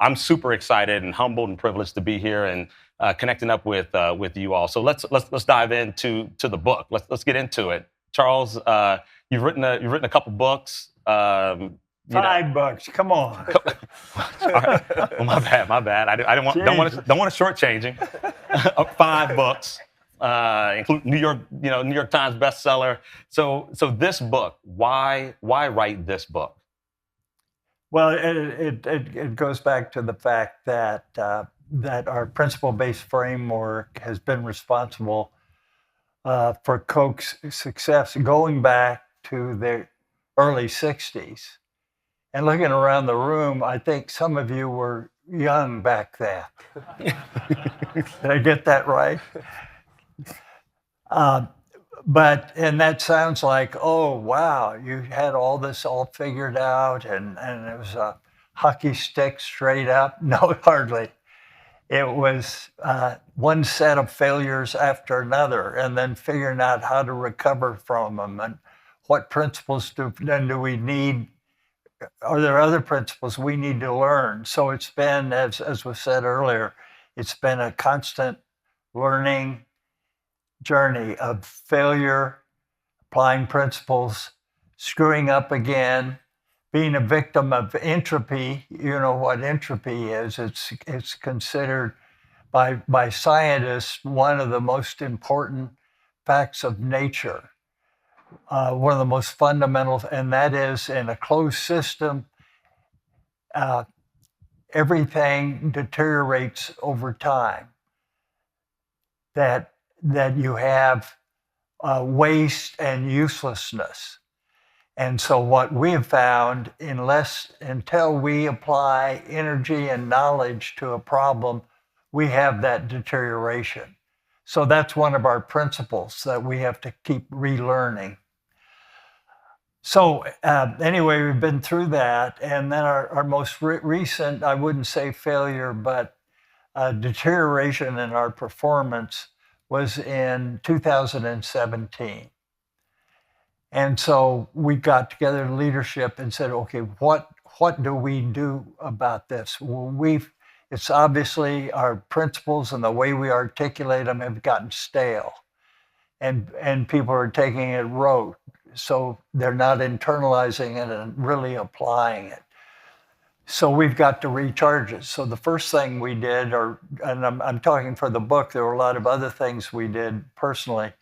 I'm super excited and humbled and privileged to be here and connecting up with you all. So let's dive into the book. Let's get into it. Charles, you've written a couple books. 5 bucks. Come on. All right. Well, my bad. I don't want to shortchanging. 5 books, including New York Times bestseller. So this book, why write this book? Well, it goes back to the fact that our principle-based framework has been responsible for Koch's success going back to the early 60s. And looking around the room, I think some of you were young back then. Did I get that right? And that sounds like, oh, wow, you had all this all figured out and it was a hockey stick straight up. No, hardly. It was one set of failures after another and then figuring out how to recover from them and what principles do we need. Are there other principles we need to learn? So it's been, as was said earlier, it's been a constant learning journey of failure, applying principles, screwing up again, being a victim of entropy. You know what entropy is. It's considered by scientists one of the most important facts of nature. One of the most fundamental, and that is in a closed system, everything deteriorates over time. That you have waste and uselessness. And so what we have found, until we apply energy and knowledge to a problem, we have that deterioration. So that's one of our principles that we have to keep relearning. So anyway, we've been through that. And then our most recent, I wouldn't say failure, but deterioration in our performance was in 2017. And so we got together in leadership and said, okay, what do we do about this? Well, it's obviously our principles and the way we articulate them have gotten stale, and people are taking it rote, so they're not internalizing it and really applying it. So we've got to recharge it. So the first thing we did, and I'm talking for the book, there were a lot of other things we did personally,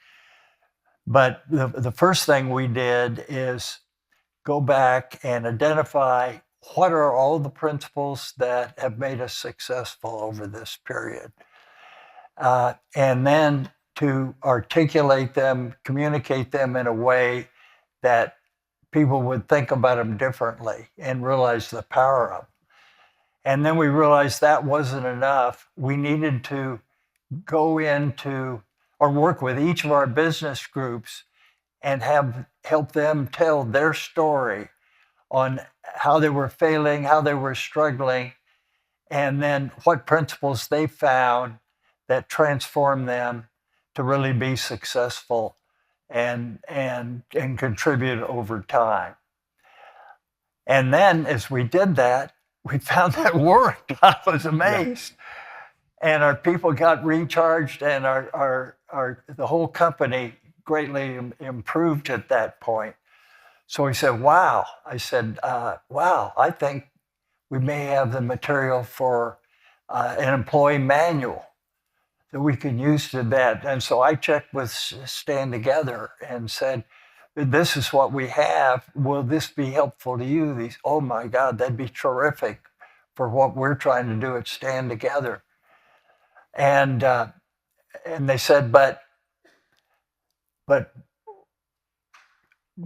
but the first thing we did is go back and identify what are all the principles that have made us successful over this period. And then to articulate them, communicate them in a way that people would think about them differently and realize the power of them. And then we realized that wasn't enough. We needed to go into or work with each of our business groups and help them tell their story on how they were failing, how they were struggling, and then what principles they found that transformed them to really be successful and contribute over time. And then as we did that, we found that worked. I was amazed. Yeah. And our people got recharged, and the whole company greatly improved at that point. So he said, wow. I said, wow, I think we may have the material for an employee manual that we can use to that. And so I checked with Stand Together and said, this is what we have. Will this be helpful to you? Oh my God, that'd be terrific for what we're trying to do at Stand Together. And they said, but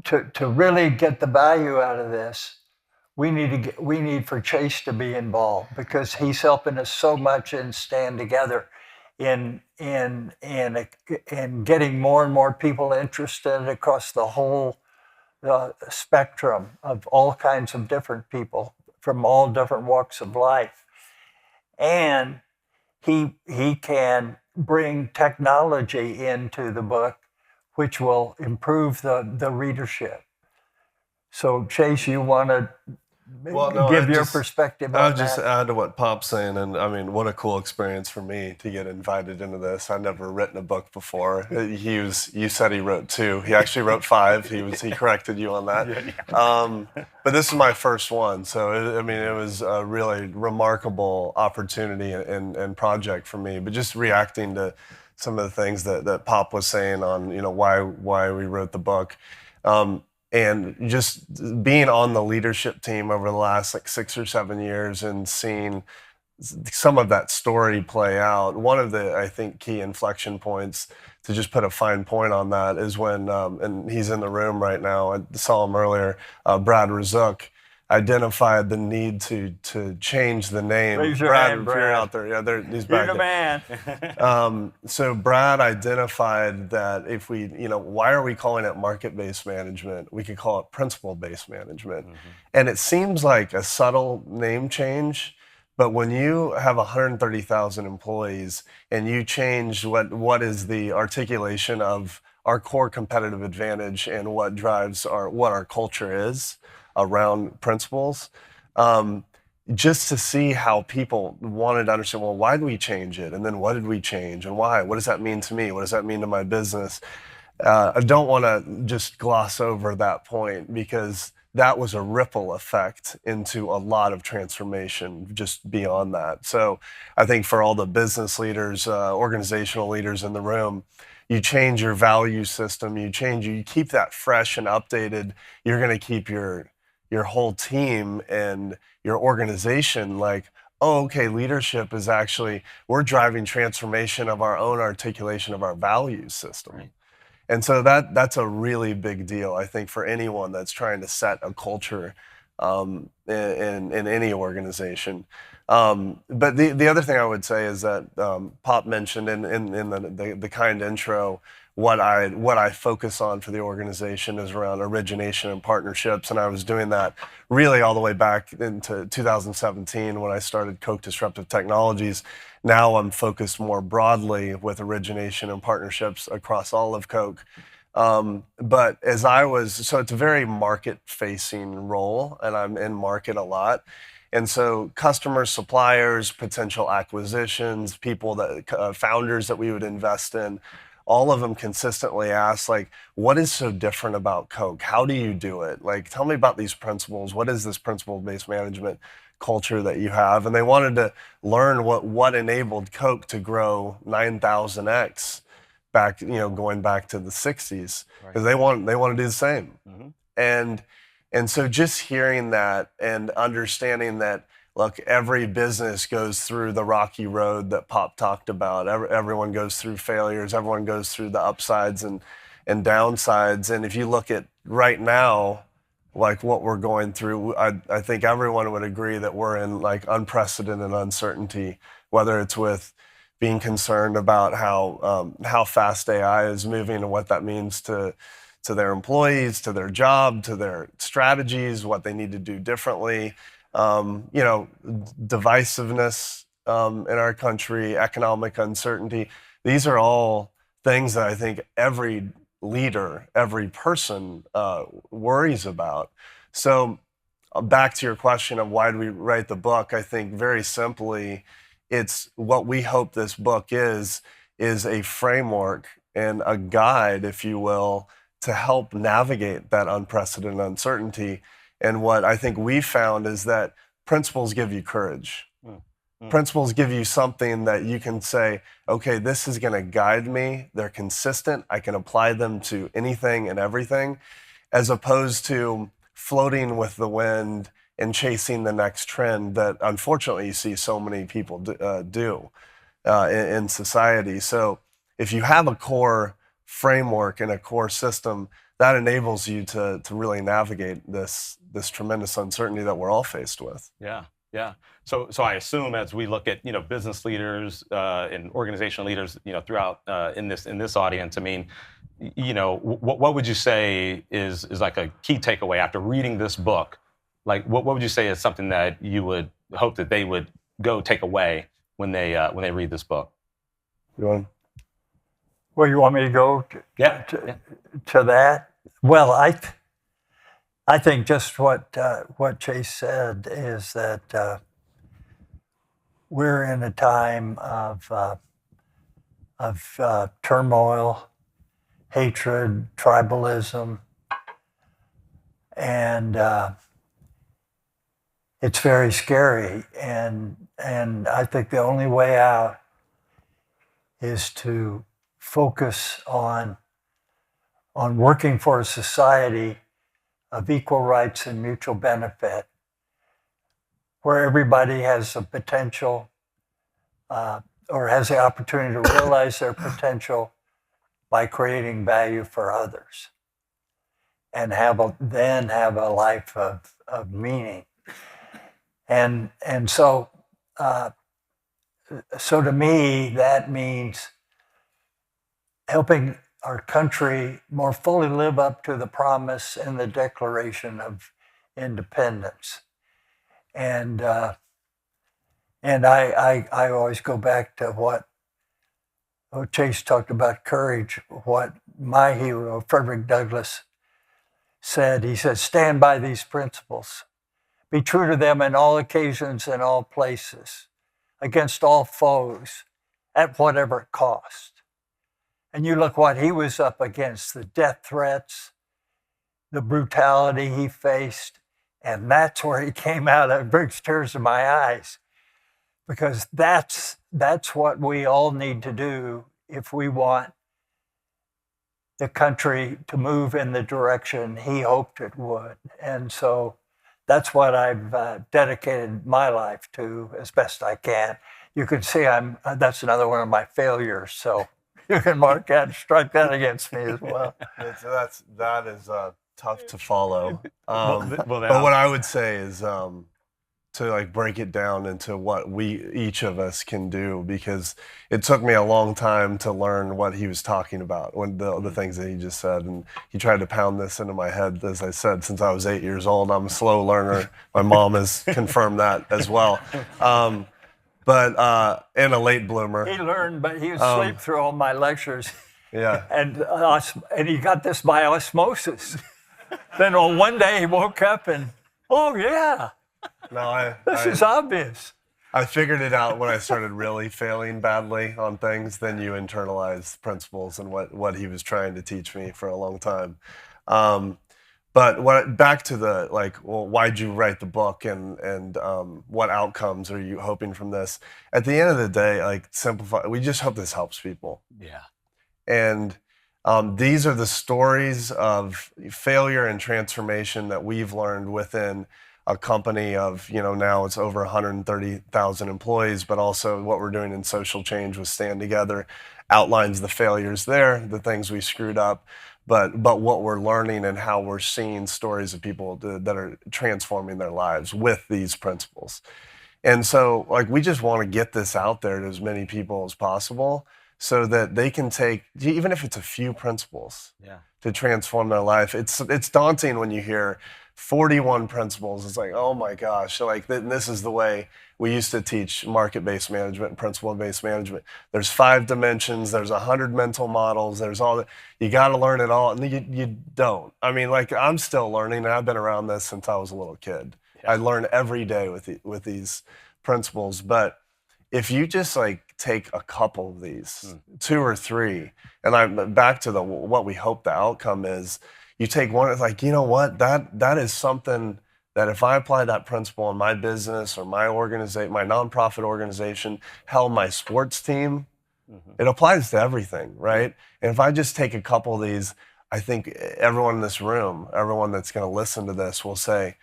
to really get the value out of this, we need for Chase to be involved, because he's helping us so much in Stand Together in getting more and more people interested across the whole spectrum of all kinds of different people from all different walks of life. And he can bring technology into the book, which will improve the readership. So Chase, you want to give your perspective on I'll just that. add to what Pop's saying, and I mean, what a cool experience for me to get invited into this. I'd never written a book before. You said he wrote 2. He actually wrote 5. He corrected you on that. But this is my first one, so it was a really remarkable opportunity and project for me. But just reacting to some of the things that Pop was saying on why we wrote the book. And just being on the leadership team over the last 6 or 7 years and seeing some of that story play out, one of the, I think, key inflection points, to just put a fine point on that, is when, and he's in the room right now, I saw him earlier, Brad Razuk identified the need to change the name. Raise your Brad, hand, if you're out there, he's back You're the there. man. So Brad identified that if we, why are we calling it market-based management? We could call it principle-based management. And it seems like a subtle name change, but when you have 130,000 employees and you change what is the articulation of our core competitive advantage and what drives what our culture is around principles, just to see how people wanted to understand, well, why did we change it? And then what did we change and why? What does that mean to me? What does that mean to my business? I don't want to just gloss over that point, because that was a ripple effect into a lot of transformation just beyond that. So I think for all the business leaders, organizational leaders in the room, you change your value system, you keep that fresh and updated, you're going to keep your whole team and your organization like, oh, okay, leadership is actually, we're driving transformation of our own articulation of our value system. Right. And so that's a really big deal, I think, for anyone that's trying to set a culture in any organization. But the other thing I would say is that Pop mentioned in the kind intro, what I focus on for the organization is around origination and partnerships, and I was doing that really all the way back into 2017 when I started Koch Disruptive Technologies. Now I'm focused more broadly with origination and partnerships across all of Koch. But so it's a very market-facing role, and I'm in market a lot. And so customers, suppliers, potential acquisitions, people founders that we would invest in, all of them consistently ask, what is so different about Koch? How do you do it? Tell me about these principles. What is this principle-based management culture that you have? And they wanted to learn what enabled Koch to grow 9,000x back, going back to the 60s, because they want to do the same. And so just hearing that and understanding that, look, every business goes through the rocky road that Pop talked about. Everyone goes through failures. Everyone goes through the upsides and downsides. And if you look at right now, what we're going through, I think everyone would agree that we're in unprecedented uncertainty, whether it's with being concerned about how fast AI is moving and what that means to their employees, to their job, to their strategies, what they need to do differently. Divisiveness in our country, economic uncertainty. These are all things that I think every leader, every person worries about. So back to your question of why do we write the book, I think very simply, it's what we hope this book is a framework and a guide, if you will, to help navigate that unprecedented uncertainty. And what I think we found is that principles give you courage. Principles give you something that you can say, okay, this is going to guide me. They're consistent. I can apply them to anything and everything, as opposed to floating with the wind and chasing the next trend that unfortunately you see so many people do in society. So if you have a core framework and a core system, that enables you to really navigate this tremendous uncertainty that we're all faced with. Yeah. So I assume as we look at business leaders and organizational leaders throughout in this audience, I mean, what would you say is like a key takeaway after reading this book? What would you say is something that you would hope that they would go take away when they read this book? Well, you want me to go to that? Well, I I think just what Chase said is that we're in a time of turmoil, hatred, tribalism, and it's very scary. And I think the only way out is to focus on working for a society of equal rights and mutual benefit, where everybody has the potential or has the opportunity to realize their potential by creating value for others, and then have a life of meaning. And so to me, that means helping our country more fully live up to the promise in the Declaration of Independence. And I always go back to what Chase talked about courage, what my hero, Frederick Douglass, said. He said, stand by these principles. Be true to them in all occasions and all places, against all foes, at whatever cost. And you look what he was up against, the death threats, the brutality he faced, and that's where he came out. It brings tears to my eyes, because that's what we all need to do if we want the country to move in the direction he hoped it would. And so that's what I've dedicated my life to as best I can. You can see that's another one of my failures. So you can mark that and strike that against me as well. That is tough to follow. Well, but what I would say is to like break it down into what each of us can do, because it took me a long time to learn what he was talking about, when the things that he just said. And he tried to pound this into my head, as I said, since I was 8 years old. I'm a slow learner. My mom has confirmed that as well. But and a late bloomer. He learned, but he was asleep through all my lectures. Yeah. And he got this by osmosis. Then on one day he woke up and, oh yeah, this is obvious. I figured it out when I started really failing badly on things. Then you internalize principles and what he was trying to teach me for a long time. But back to the why'd you write the book, and what outcomes are you hoping from this? At the end of the day, simplify. We just hope this helps people. Yeah. And these are the stories of failure and transformation that we've learned within a company of, now it's over 130,000 employees, but also what we're doing in social change with Stand Together outlines the failures there, the things we screwed up. But what we're learning and how we're seeing stories of people that are transforming their lives with these principles. And so we just want to get this out there to as many people as possible, so that they can take, even if it's a few principles, to transform their life. It's daunting when you hear 41 principles. It's like, oh my gosh, this is the way we used to teach market-based management and principle-based management. There's 5 dimensions, there's 100 mental models, there's all that. You got to learn it all, and you don't. I mean, I'm still learning, and I've been around this since I was a little kid. I learn every day with these principles, but if you just take a couple of these, 2 or 3, and I'm back to what we hope the outcome is. You take one, it's you know what, that is something that if I apply that principle in my business or my nonprofit organization, hell, my sports team, it applies to everything, right? And if I just take a couple of these, I think everyone in this room, everyone that's going to listen to this will say,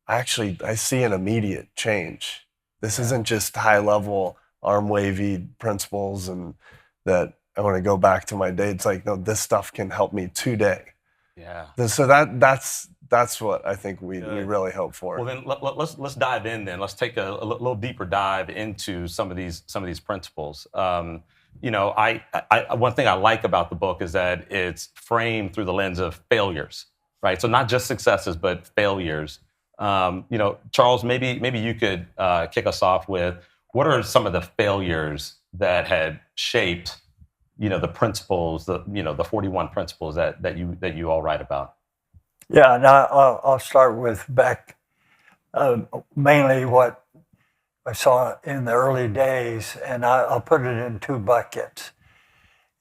I see an immediate change. This isn't just high-level, arm-wavy principles and that I want to go back to my day. It's no, this stuff can help me today. Yeah. So that's what I think we really hope for. Well, then let's dive in. Then let's take a little deeper dive into some of these principles. One thing I like about the book is that it's framed through the lens of failures, right? So not just successes, but failures. Charles, maybe you could kick us off with what are some of the failures that had shaped, the principles, the 41 principles that you all write about. Yeah, and I'll start with back mainly what I saw in the early days, and I'll put it in two buckets.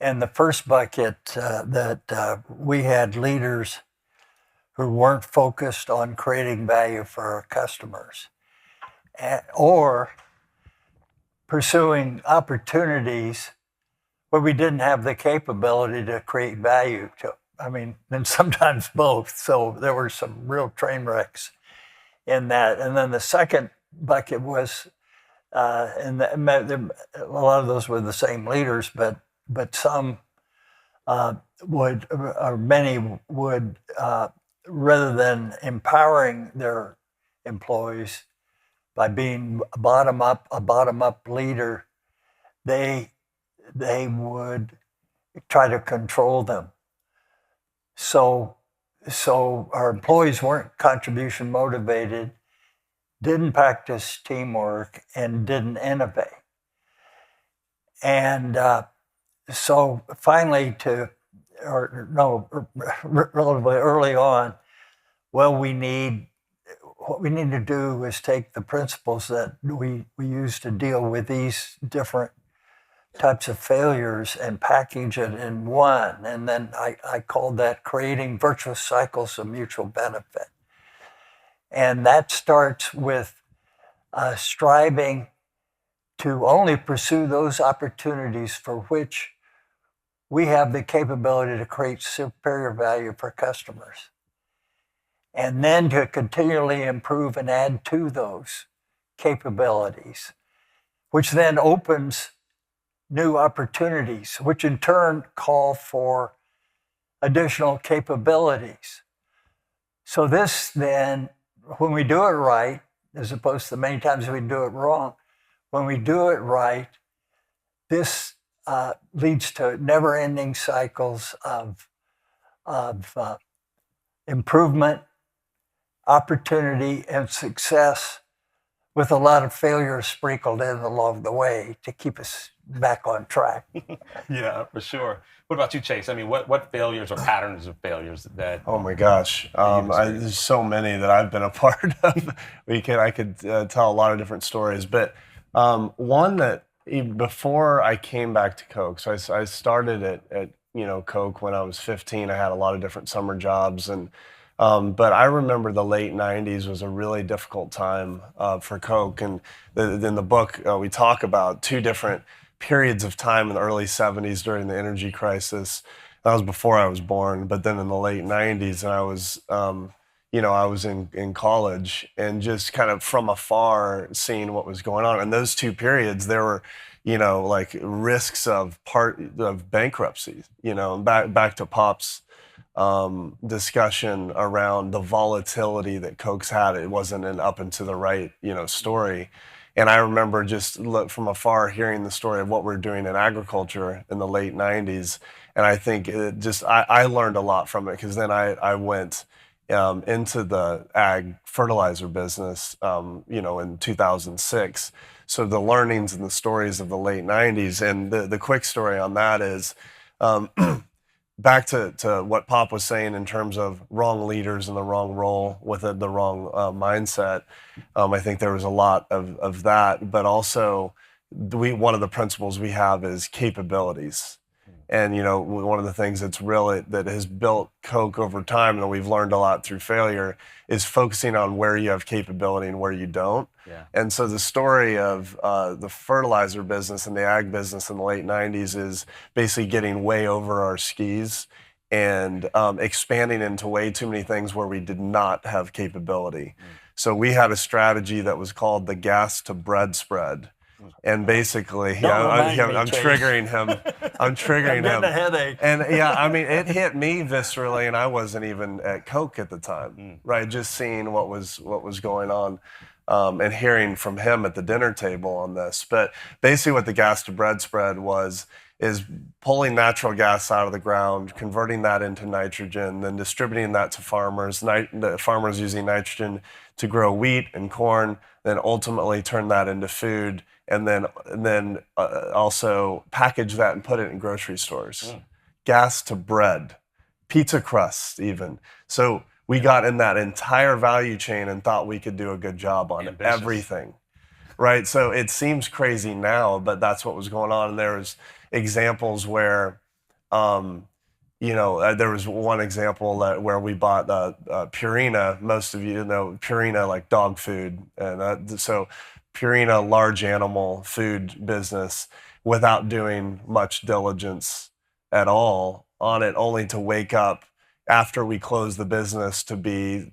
And the first bucket that we had leaders who weren't focused on creating value for our customers or pursuing opportunities where we didn't have the capability to create value to. I mean, and sometimes both. So there were some real train wrecks in that. And then the second bucket was, and a lot of those were the same leaders, but some would, or many would, rather than empowering their employees by being a bottom up leader, they would try to control them. So our employees weren't contribution motivated, didn't practice teamwork, and didn't innovate. And so finally, relatively early on, what we need to do is take the principles that we use to deal with these different types of failures and package it in one. And then I called that creating virtuous cycles of mutual benefit. And that starts with striving to only pursue those opportunities for which we have the capability to create superior value for customers. And then to continually improve and add to those capabilities, which then opens new opportunities, which in turn call for additional capabilities. So this then, when we do it right, as opposed to many times we do it wrong, when we do it right, this leads to never-ending cycles of improvement, opportunity, and success, with a lot of failures sprinkled in along the way to keep us back on track. Yeah, for sure. What about you, Chase? I mean, what failures or patterns of failures that? Oh my gosh, there's so many that I've been a part of. I could tell a lot of different stories, but one that before I came back to Koch, so I started at Koch when I was 15. I had a lot of different summer jobs, and but I remember the late 90s was a really difficult time for Koch, and in the book we talk about two different periods of time in the early 70s during the energy crisis. That was before I was born, but then in the late 90s, and I was in college, and just kind of from afar seeing what was going on. And those two periods, there were, like risks of bankruptcy. Back to Pop's discussion around the volatility that Koch's had. It wasn't an up and to the right, story. And I remember just from afar hearing the story of what we're doing in agriculture in the late 90s. And I think I learned a lot from it, because then I went into the ag fertilizer business, in 2006. So the learnings and the stories of the late 90s. And the quick story on that is back to what Pop was saying in terms of wrong leaders in the wrong role with the wrong mindset. I think there was a lot of that, but also one of the principles we have is capabilities. And one of the things that has built Koch over time, and we've learned a lot through failure, is focusing on where you have capability and where you don't. Yeah. And so the story of the fertilizer business and the ag business in the late 90s is basically getting way over our skis and expanding into way too many things where we did not have capability. So we had a strategy that was called the gas to bread spread. And basically, I'm triggering him. I'm triggering him. I'm getting a headache. And it hit me viscerally, and I wasn't even at Koch at the time, right? Just seeing what was going on, and hearing from him at the dinner table on this. But basically, what the gas to bread spread is pulling natural gas out of the ground, converting that into nitrogen, then distributing that to farmers. The farmers using nitrogen to grow wheat and corn, then ultimately turn that into food. And then also package that and put it in grocery stores. Gas to bread, pizza crust even. So We got in that entire value chain and thought we could do a good job on everything, right? So it seems crazy now, but that's what was going on. And there was examples where, there was one example where we bought Purina. Most of you know Purina, like dog food, and so Purina, large animal food business, without doing much diligence at all on it, only to wake up after we closed the business to be,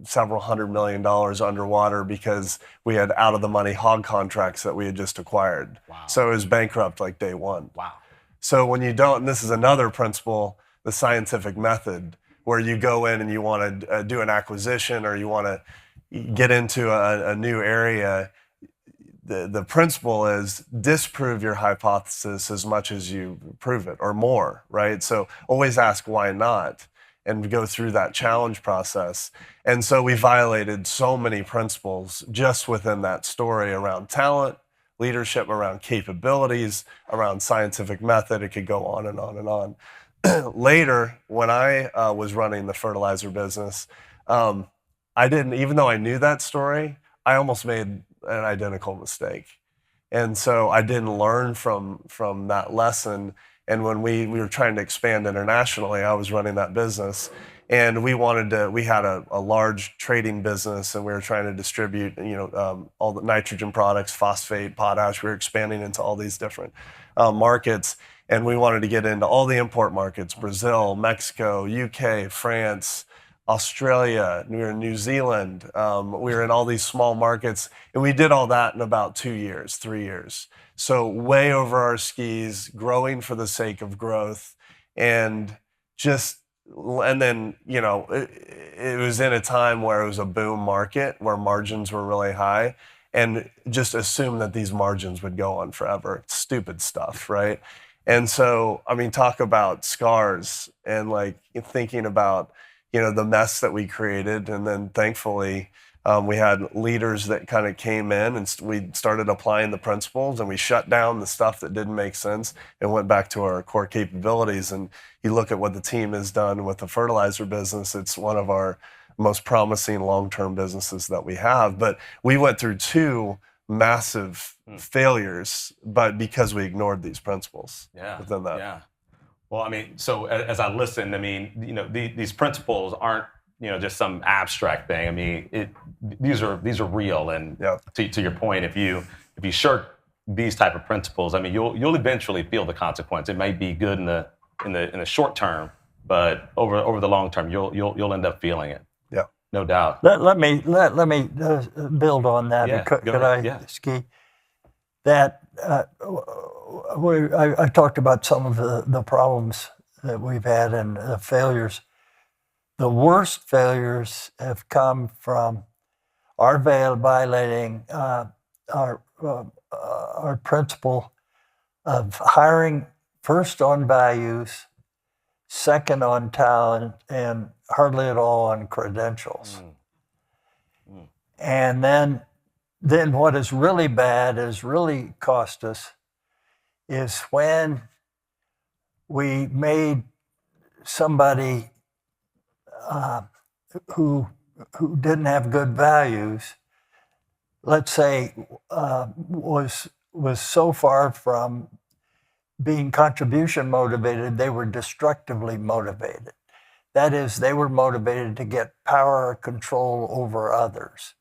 several $100 million underwater because we had out of the money hog contracts that we had just acquired. Wow. So it was bankrupt like day one. Wow. So when you don't, and this is another principle, the scientific method, where you go in and you want to do an acquisition or you want to get into a new area, the principle is disprove your hypothesis as much as you prove it or more, right? So always ask why not and go through that challenge process. And so we violated so many principles just within that story around talent, leadership, around capabilities, around scientific method. It could go on and on and on. Later, when I was running the fertilizer business, I didn't, even though I knew that story, I almost made an identical mistake. And so I didn't learn from that lesson. And when we were trying to expand internationally, I was running that business. And we had a large trading business, and we were trying to distribute, all the nitrogen products, phosphate, potash. We were expanding into all these different markets. And we wanted to get into all the import markets: Brazil, Mexico, UK, France, Australia, we were in New Zealand. We were in all these small markets, and we did all that in about 2 years, 3 years. So way over our skis, growing for the sake of growth, and then, it was in a time where it was a boom market where margins were really high, and just assumed that these margins would go on forever. Stupid stuff, right? And so, talk about scars and like thinking about, the mess that we created. And then thankfully, we had leaders that kind of came in, and we started applying the principles, and we shut down the stuff that didn't make sense and went back to our core capabilities. And you look at what the team has done with the fertilizer business, it's one of our most promising long-term businesses that we have. But we went through 2 massive failures, but because we ignored these principles within that. Yeah. Well, so as I listen, these principles aren't, just some abstract thing. These are real. And to your point, if you shirk these type of principles, you'll eventually feel the consequence. It may be good in the short term, but over the long term, you'll end up feeling it. Yeah, no doubt. Let me build on that. Yeah, could I Ski? That I talked about some of the problems that we've had and the failures. The worst failures have come from our violating our principle of hiring first on values, second on talent, and hardly at all on credentials. And then what is really bad, is really cost us, is when we made somebody who didn't have good values, let's say, was so far from being contribution motivated, they were destructively motivated. That is, they were motivated to get power or control over others.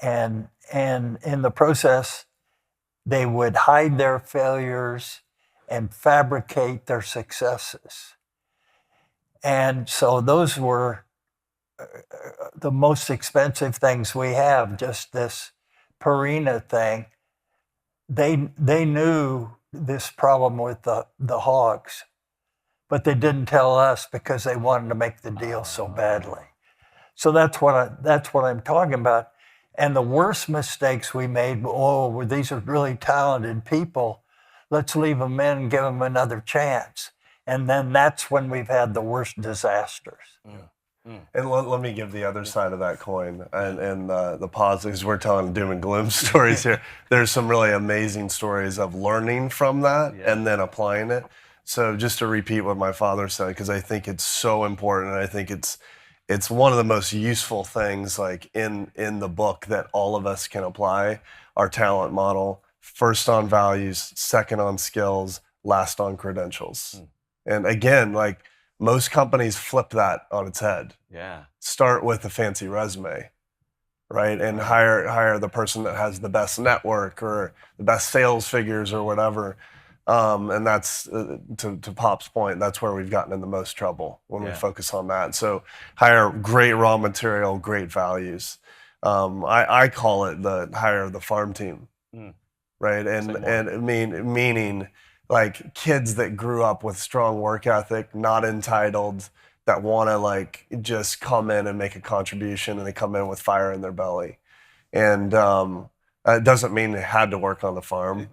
And in the process, they would hide their failures and fabricate their successes. And so those were the most expensive things we have, just this Purina thing. They knew this problem with the hogs, but they didn't tell us because they wanted to make the deal so badly. So that's what I'm talking about. And the worst mistakes we made, these are really talented people. Let's leave them in and give them another chance. And then that's when we've had the worst disasters. And let me give the other side of that coin and the positives. We're telling doom and gloom stories here. There's some really amazing stories of learning from that and then applying it. So just to repeat what my father said, because I think it's so important, and I think it's it's one of the most useful things like in the book that all of us can apply. Our talent model, first on values, second on skills, last on credentials. And again, like most companies flip that on its head. Yeah. Start with a fancy resume, right? And hire the person that has the best network or the best sales figures or whatever. And that's, to Pop's point, that's where we've gotten in the most trouble when we focus on that. So hire great raw material, great values. I call it the hire the farm team, right? And meaning like kids that grew up with strong work ethic, not entitled, that want to like just come in and make a contribution, and they come in with fire in their belly. And it doesn't mean they had to work on the farm.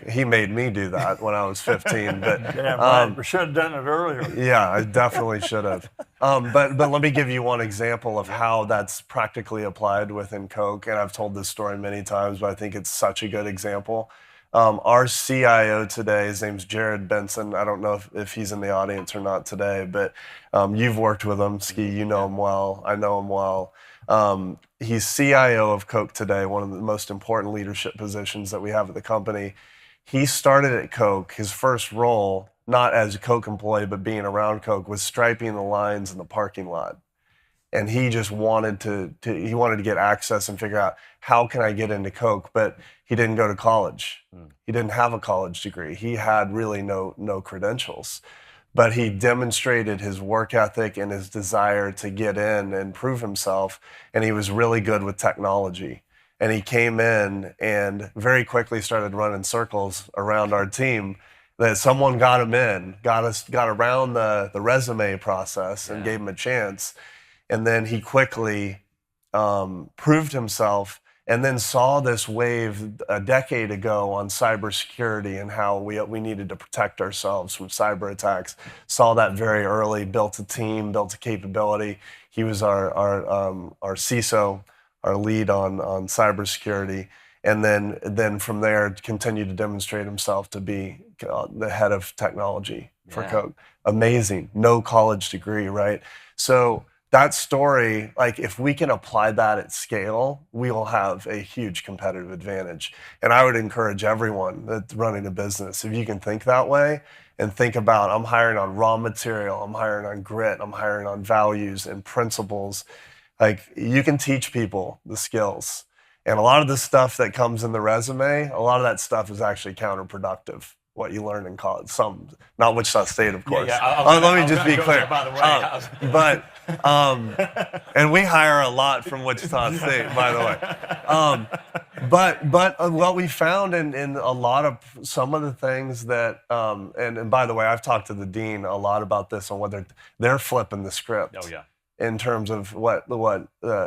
He made me do that when I was 15. But we should have done it earlier. Yeah, I definitely should have. But let me give you one example of how that's practically applied within Koch. And I've told this story many times, but I think it's such a good example. Our CIO today, his name's Jared Benson. I don't know if he's in the audience or not today, but you've worked with him, Ski. You know him well. I know him well. He's CIO of Koch today, one of the most important leadership positions that we have at the company. He started at Koch. His first role, not as a Koch employee, but being around Koch, was striping the lines in the parking lot. And he just wanted to get access and figure out, how can I get into Koch? But he didn't go to college. He didn't have a college degree. He had really no credentials. But he demonstrated his work ethic and his desire to get in and prove himself. And he was really good with technology. And he came in and very quickly started running circles around our team. That someone got him in, got around the resume process and gave him a chance. And then he quickly proved himself, and then saw this wave a decade ago on cybersecurity and how we needed to protect ourselves from cyber attacks. Saw that very early, built a team, built a capability. He was our CISO, our lead on cybersecurity. And then from there, continued to demonstrate himself to be the head of technology for Koch. Amazing, no college degree, right? So that story, like if we can apply that at scale, we will have a huge competitive advantage. And I would encourage everyone that's running a business, if you can think that way and think about, I'm hiring on raw material, I'm hiring on grit, I'm hiring on values and principles. Like you can teach people the skills. And a lot of the stuff that comes in the resume, a lot of that stuff is actually counterproductive. What you learn in college, not Wichita State, of course. Let me just be clear. By the way, and we hire a lot from Wichita State, by the way. But what we found in a lot of some of the things that, and by the way, I've talked to the dean a lot about this on whether they're flipping the script. Oh yeah. In terms of what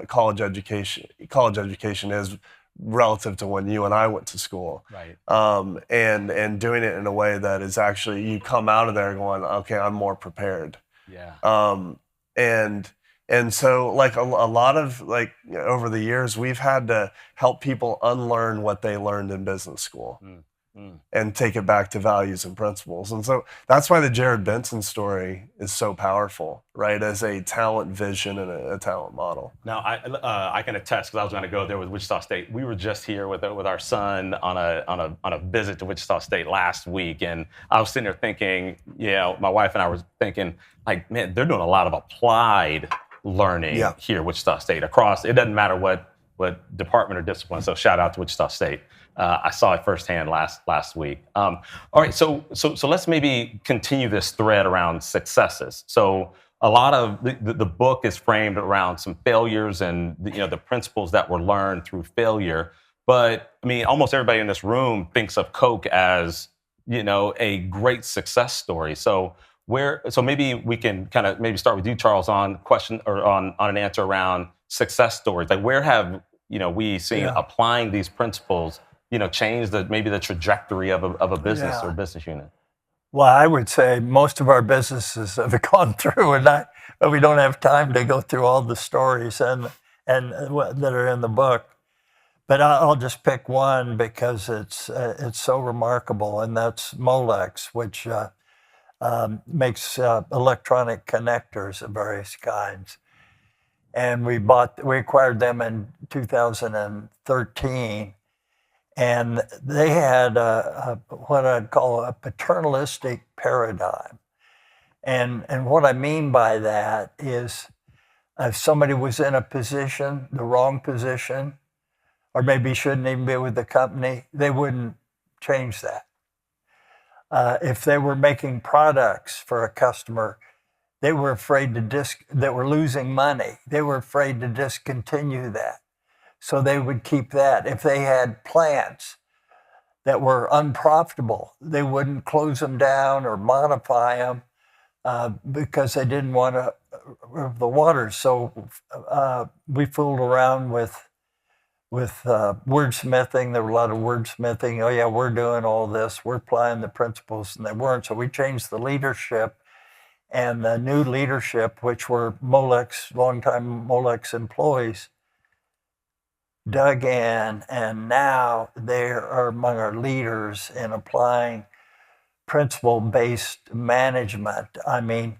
college education is relative to when you and I went to school, right? And doing it in a way that is actually, you come out of there going, okay, I'm more prepared. Yeah. And so like a lot of like over the years, we've had to help people unlearn what they learned in business school. And take it back to values and principles. And so that's why the Jared Benson story is so powerful, right? As a talent vision and a talent model. Now, I can attest, because I was going to go there with Wichita State. We were just here with our son on a visit to Wichita State last week, and I was sitting there thinking, my wife and I were thinking, like, man, they're doing a lot of applied learning here at Wichita State across. It doesn't matter what department or discipline. So shout out to Wichita State. I saw it firsthand last week. All right, so let's maybe continue this thread around successes. So a lot of the book is framed around some failures and the principles that were learned through failure. But I mean, almost everybody in this room thinks of Koch as a great success story. So maybe we can kind of maybe start with you, Charles, on question or on an answer around success stories. Like where have we seen applying these principles change maybe the trajectory of a business or business unit? Well, I would say most of our businesses have gone through, but we don't have time to go through all the stories and that are in the book. But I'll just pick one because it's so remarkable, and that's Molex, which makes electronic connectors of various kinds. and we acquired them in 2013, and they had what I'd call a paternalistic paradigm. And what I mean by that is if somebody was in a position, the wrong position, or maybe shouldn't even be with the company, they wouldn't change that. If they were making products for a customer, they were afraid that were losing money. They were afraid to discontinue that. So they would keep that. If they had plants that were unprofitable, they wouldn't close them down or modify them because they didn't want to the water. So we fooled around with wordsmithing. There were a lot of wordsmithing. Oh yeah, we're doing all this. We're applying the principles, and they weren't. So we changed the leadership, and the new leadership, which were Molex, longtime Molex employees, dug in, and now they are among our leaders in applying principle-based management. I mean,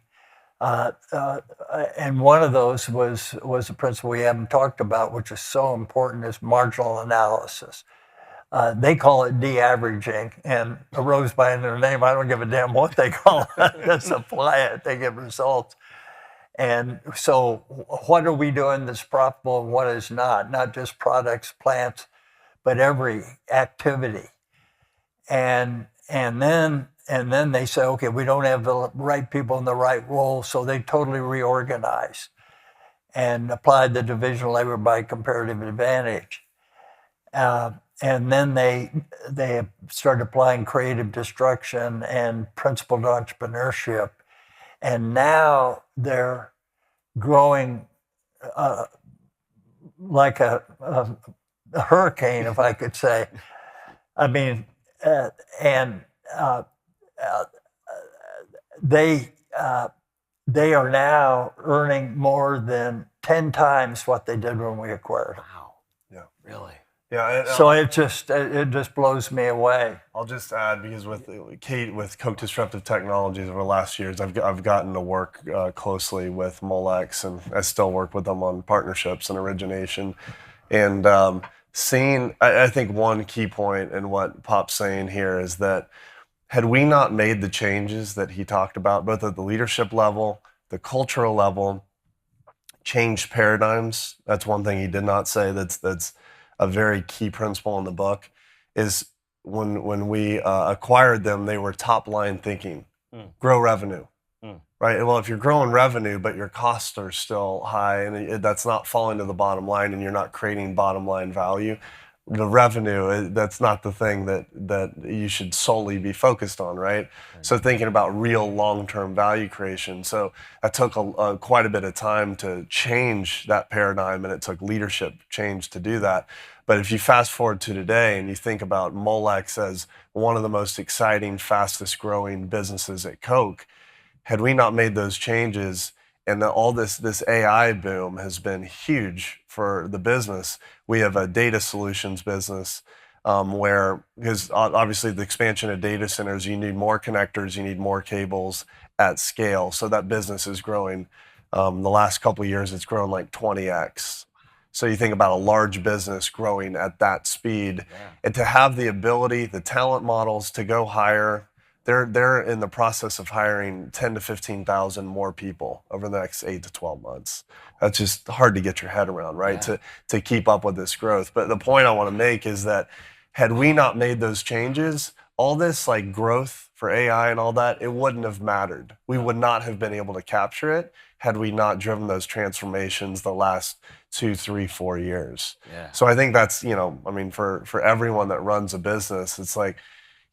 and one of those was a principle we haven't talked about, which is so important, is marginal analysis. They call it de-averaging, and arose by their name. I don't give a damn what they call it. Just apply it. They get results. And so what are we doing that's profitable and what is not? Not just products, plants, but every activity. And then they say, okay, we don't have the right people in the right role, so they totally reorganized and applied the division of labor by comparative advantage. And then they started applying creative destruction and principled entrepreneurship. And now they're growing like a hurricane, if I could say. I mean, they are now earning more than 10 times what they did when we acquired them. Wow. Yeah. Really? Yeah. So it just blows me away. I'll just add, because with Kate, with Koch Disruptive Technologies over the last years, I've gotten to work closely with Molex, and I still work with them on partnerships and origination. And I think one key point in what Pop's saying here is that had we not made the changes that he talked about, both at the leadership level, the cultural level, changed paradigms, that's one thing he did not say that's a very key principle in the book, is when we acquired them, they were top line thinking, grow revenue, right? Well, if you're growing revenue, but your costs are still high and that's not falling to the bottom line and you're not creating bottom line value, the revenue, that's not the thing that you should solely be focused on, right? So thinking about real long-term value creation. So that took quite a bit of time to change that paradigm, and it took leadership change to do that. But if you fast forward to today and you think about Molex as one of the most exciting, fastest growing businesses at Koch, had we not made those changes, and all this AI boom has been huge for the business. We have a data solutions business where, because obviously the expansion of data centers, you need more connectors, you need more cables at scale. So that business is growing. The last couple of years, it's grown like 20x. So you think about a large business growing at that speed, and to have the ability, the talent models to go higher. They're in the process of hiring 10 to 15,000 more people over the next 8 to 12 months. That's just hard to get your head around, right? To keep up with this growth. But the point I want to make is that had we not made those changes, all this like growth for AI and all that, it wouldn't have mattered. We would not have been able to capture it had we not driven those transformations the last 2, 3, 4 years. So I think that's, I mean, for everyone that runs a business, it's like,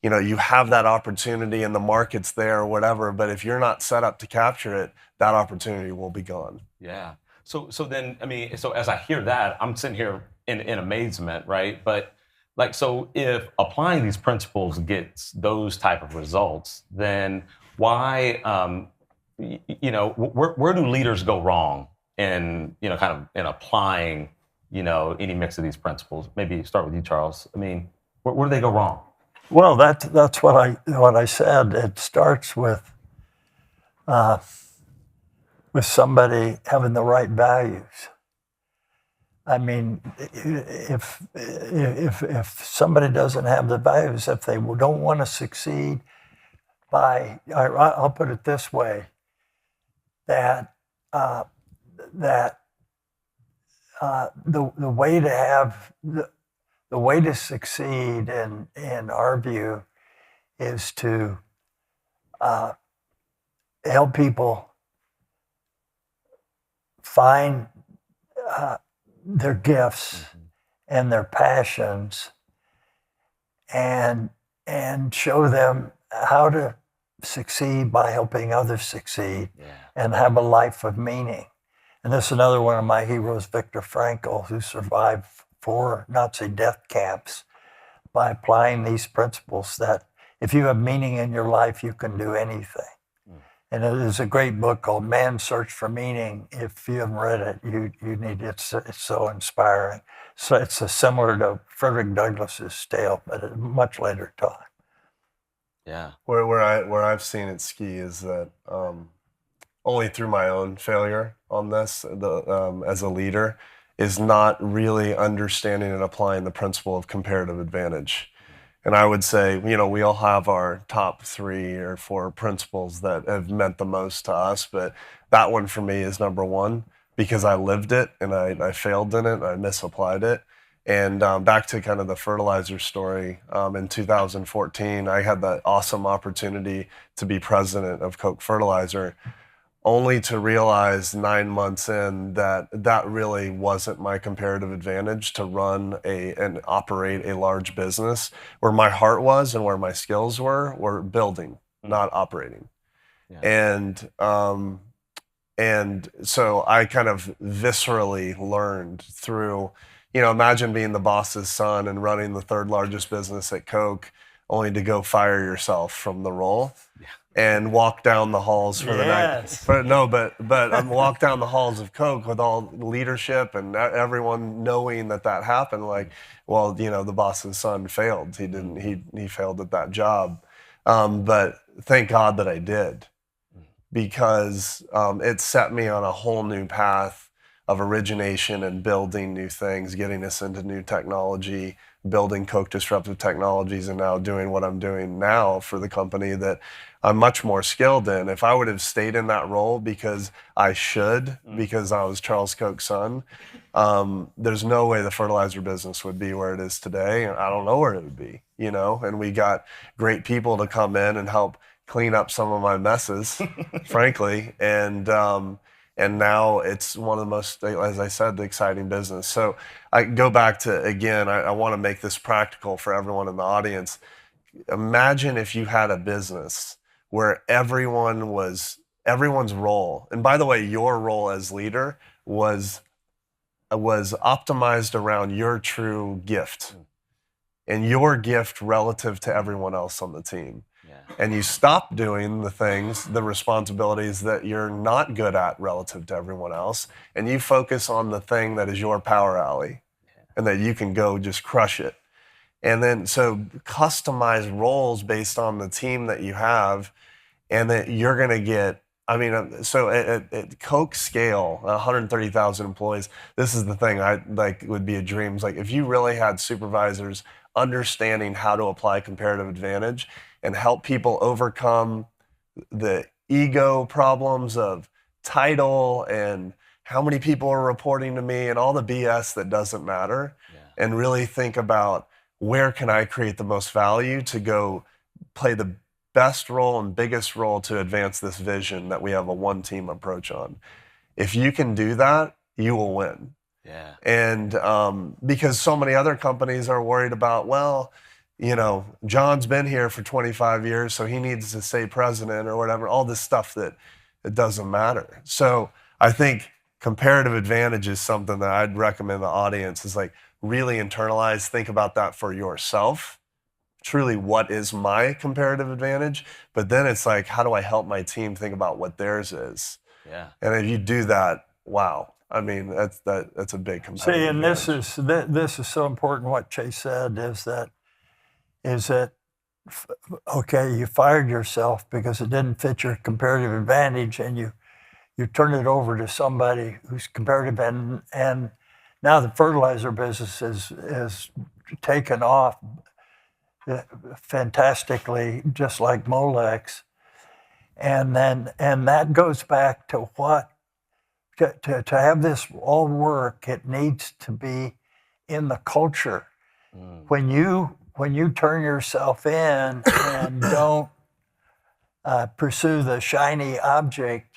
you have that opportunity and the market's there or whatever, but if you're not set up to capture it, that opportunity will be gone. Yeah. So then, I mean, so as I hear that, I'm sitting here in amazement, right? But like, so if applying these principles gets those type of results, then why, where do leaders go wrong in, kind of in applying, any mix of these principles? Maybe start with you, Charles. I mean, where do they go wrong? Well, that's what I said. It starts with with somebody having the right values. I mean, if somebody doesn't have the values, if they don't want to succeed, I'll put it this way, that the way to have the way to succeed in our view is to help people find their gifts and their passions, and show them how to succeed by helping others succeed, and have a life of meaning. And this is another one of my heroes, Viktor Frankl, who survived 4 Nazi death camps by applying these principles that if you have meaning in your life, you can do anything. And it is a great book called Man's Search for Meaning. If you haven't read it, you need it. It's so inspiring. So it's similar to Frederick Douglass's tale, but at a much later time. Yeah. Where I've seen it ski is that only through my own failure on this, as a leader, is not really understanding and applying the principle of comparative advantage. And I would say, we all have our top 3 or 4 principles that have meant the most to us, but that one for me is number 1 because I lived it and I failed in it and I misapplied it. And back to kind of the fertilizer story, in 2014, I had the awesome opportunity to be president of Koch Fertilizer, only to realize 9 months in that really wasn't my comparative advantage to run and operate a large business. Where my heart was and where my skills were building, not operating. Yeah. And so I kind of viscerally learned through, imagine being the boss's son and running the 3rd largest business at Koch, only to go fire yourself from the role. Yeah. And walk down the halls for the night. But I'm walk down the halls of Koch with all leadership and everyone knowing that happened. Like, well, the boss's son failed. He failed at that job. But thank God that I did, because it set me on a whole new path of origination and building new things, getting us into new technology, building Koch Disruptive Technologies, and now doing what I'm doing now for the company that I'm much more skilled in. If I would have stayed in that role because I was Charles Koch's son, there's no way the fertilizer business would be where it is today. And I don't know where it would be, and we got great people to come in and help clean up some of my messes, frankly. And now it's one of the most, as I said, the exciting business. So I go back to, again, I want to make this practical for everyone in the audience. Imagine if you had a business where everyone's role, and by the way, your role as leader was optimized around your true gift and your gift relative to everyone else on the team. Yeah. And you stop doing the responsibilities that you're not good at relative to everyone else, and you focus on the thing that is your power alley, and that you can go just crush it. And then, so customize roles based on the team that you have, and that you're going to get, so at Koch scale, 130,000 employees, this is the thing would be a dream. It's like if you really had supervisors understanding how to apply comparative advantage and help people overcome the ego problems of title and how many people are reporting to me and all the BS that doesn't matter, and really think about where can I create the most value to go play the best role and biggest role to advance this vision that we have a one-team approach on. If you can do that, you will win. Yeah. And because so many other companies are worried about, well, John's been here for 25 years, so he needs to stay president or whatever, all this stuff that it doesn't matter. So I think comparative advantage is something that I'd recommend the audience is like really internalize, think about that for yourself. Truly, what is my comparative advantage? But then it's like, how do I help my team think about what theirs is? Yeah. And if you do that, wow. That's a big comparative advantage. See, and this is so important. What Chase said is that okay, you fired yourself because it didn't fit your comparative advantage, and you turn it over to somebody who's comparative, and now the fertilizer business is taken off fantastically, just like Molex. And that goes back to what to have this all work. It needs to be in the culture. When you turn yourself in and don't pursue the shiny object,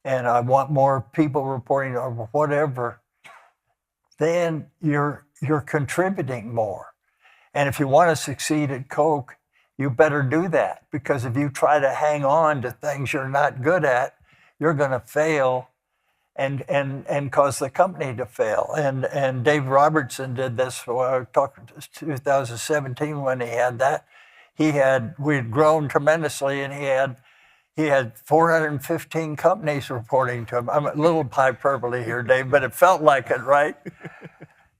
and I want more people reporting or whatever, then you're contributing more. And if you want to succeed at Koch, you better do that, because if you try to hang on to things you're not good at, you're going to fail and cause the company to fail. And Dave Robertson did this. I talked 2017 when he had that. We had grown tremendously, and he had 415 companies reporting to him. I'm a little hyperbole here, Dave, but it felt like it, right?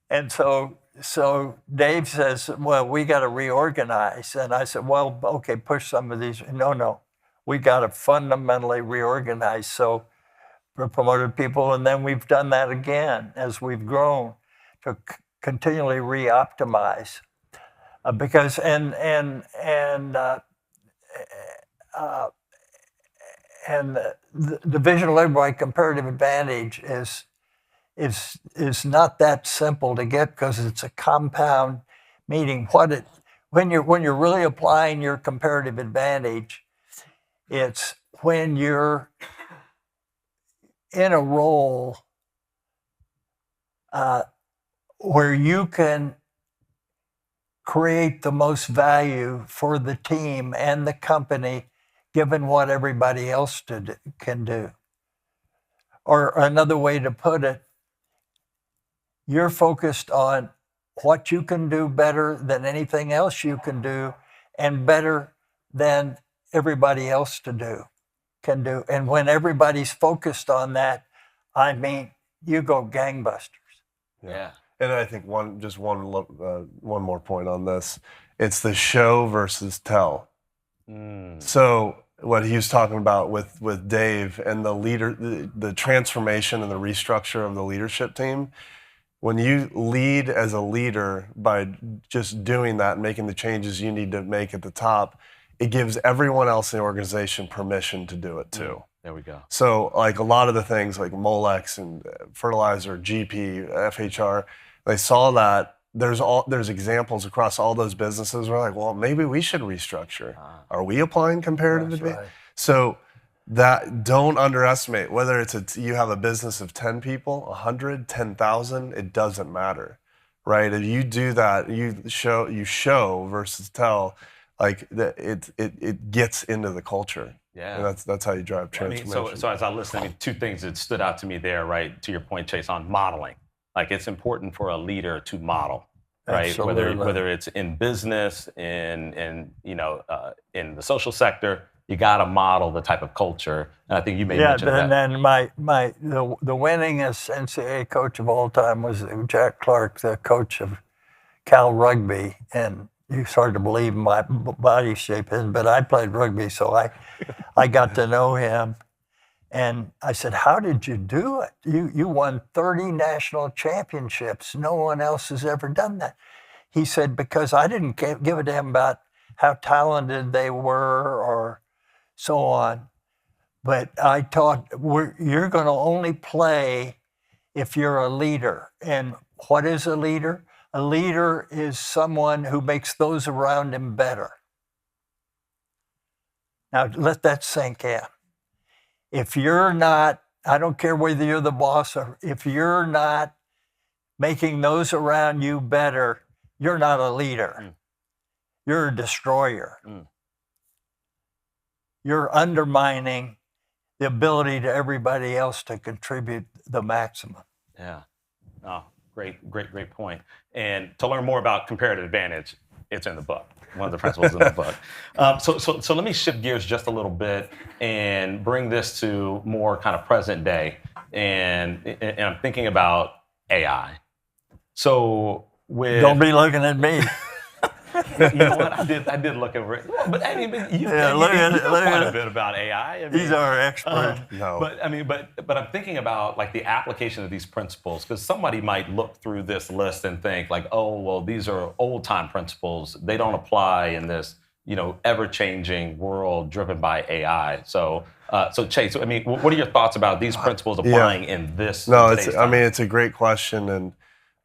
And so Dave says, well, we got to reorganize. And I said, well, okay, push some of these. No, we got to fundamentally reorganize. So we promoted people, and then we've done that again as we've grown to continually re-optimize. Because the vision led by comparative advantage is not that simple to get, because it's a compound meaning. When you're really applying your comparative advantage, it's when you're in a role where you can create the most value for the team and the company, given what everybody else can do. Or another way to put it, you're focused on what you can do better than anything else you can do, and better than everybody else can do. And when everybody's focused on that, I mean, you go gangbusters. Yeah. And I think one more point on this. It's the show versus tell. So what he was talking about with Dave and the transformation and the restructure of the leadership team. When you lead as a leader by just doing that and making the changes you need to make at the top, it gives everyone else in the organization permission to do it too. There we go. So like a lot of the things like Molex and fertilizer, GP, FHR, they saw that there's examples across all those businesses. We're like, well, maybe we should restructure. Are we applying comparative advantage? Right. So that, don't underestimate whether you have a business of 10 people, 100, 10,000, it doesn't matter, right? If you do that, you show versus tell, like it gets into the culture. Yeah, and that's how you drive transformation. So as I listen, two things that stood out to me there, right? To your point, Chase, on modeling. Like, it's important for a leader to model, right? Absolutely. Whether it's in business, in the social sector, you got to model the type of culture. And I think you may mention that. Yeah, and then the winningest NCAA coach of all time was Jack Clark, the coach of Cal Rugby, and it's hard to believe my body shape is, but I played rugby, so I got to know him. And I said, how did you do it? You won 30 national championships. No one else has ever done that. He said, because I didn't give a damn about how talented they were or so on. But I taught, you're going to only play if you're a leader. And what is a leader? A leader is someone who makes those around him better. Now, let that sink in. If you're not, I don't care whether you're the boss, or if you're not making those around you better, you're not a leader. You're a destroyer. You're undermining the ability to everybody else to contribute the maximum. Yeah. Oh, great point. And to learn more about comparative advantage, it's in the book. One of the principles in the book. So let me shift gears just a little bit and bring this to more kind of present day. And I'm thinking about AI. So Don't be looking at me. You know what? I did look over it. But I mean, you know quite a bit about AI. He's our expert. No. But I mean, but I'm thinking about like the application of these principles, because somebody might look through this list and think like, oh, well, these are old time principles. They don't apply in this, ever changing world driven by AI. So Chase, I mean, what are your thoughts about these principles applying in this? No, it's a great question, and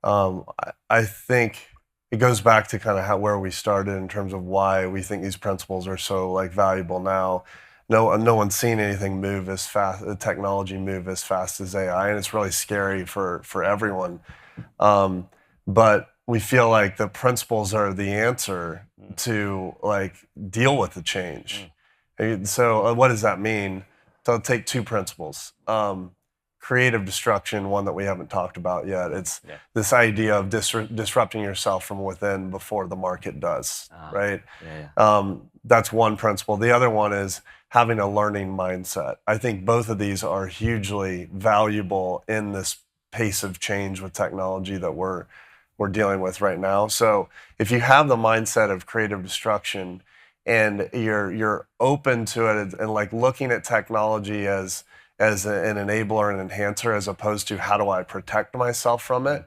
I think it goes back to kind of where we started in terms of why we think these principles are so like valuable now. No one's seen anything move as fast, the technology move as fast as AI, and it's really scary for everyone. But we feel like the principles are the answer to like deal with the change. So what does that mean? So I'll take two principles. Creative destruction, one that we haven't talked about yet. It's this idea of disrupting yourself from within before the market does, right? That's one principle. The other one is having a learning mindset. I think both of these are hugely valuable in this pace of change with technology that we're dealing with right now. So if you have the mindset of creative destruction and you're open to it and like looking at technology as an enabler and enhancer as opposed to how do I protect myself from it,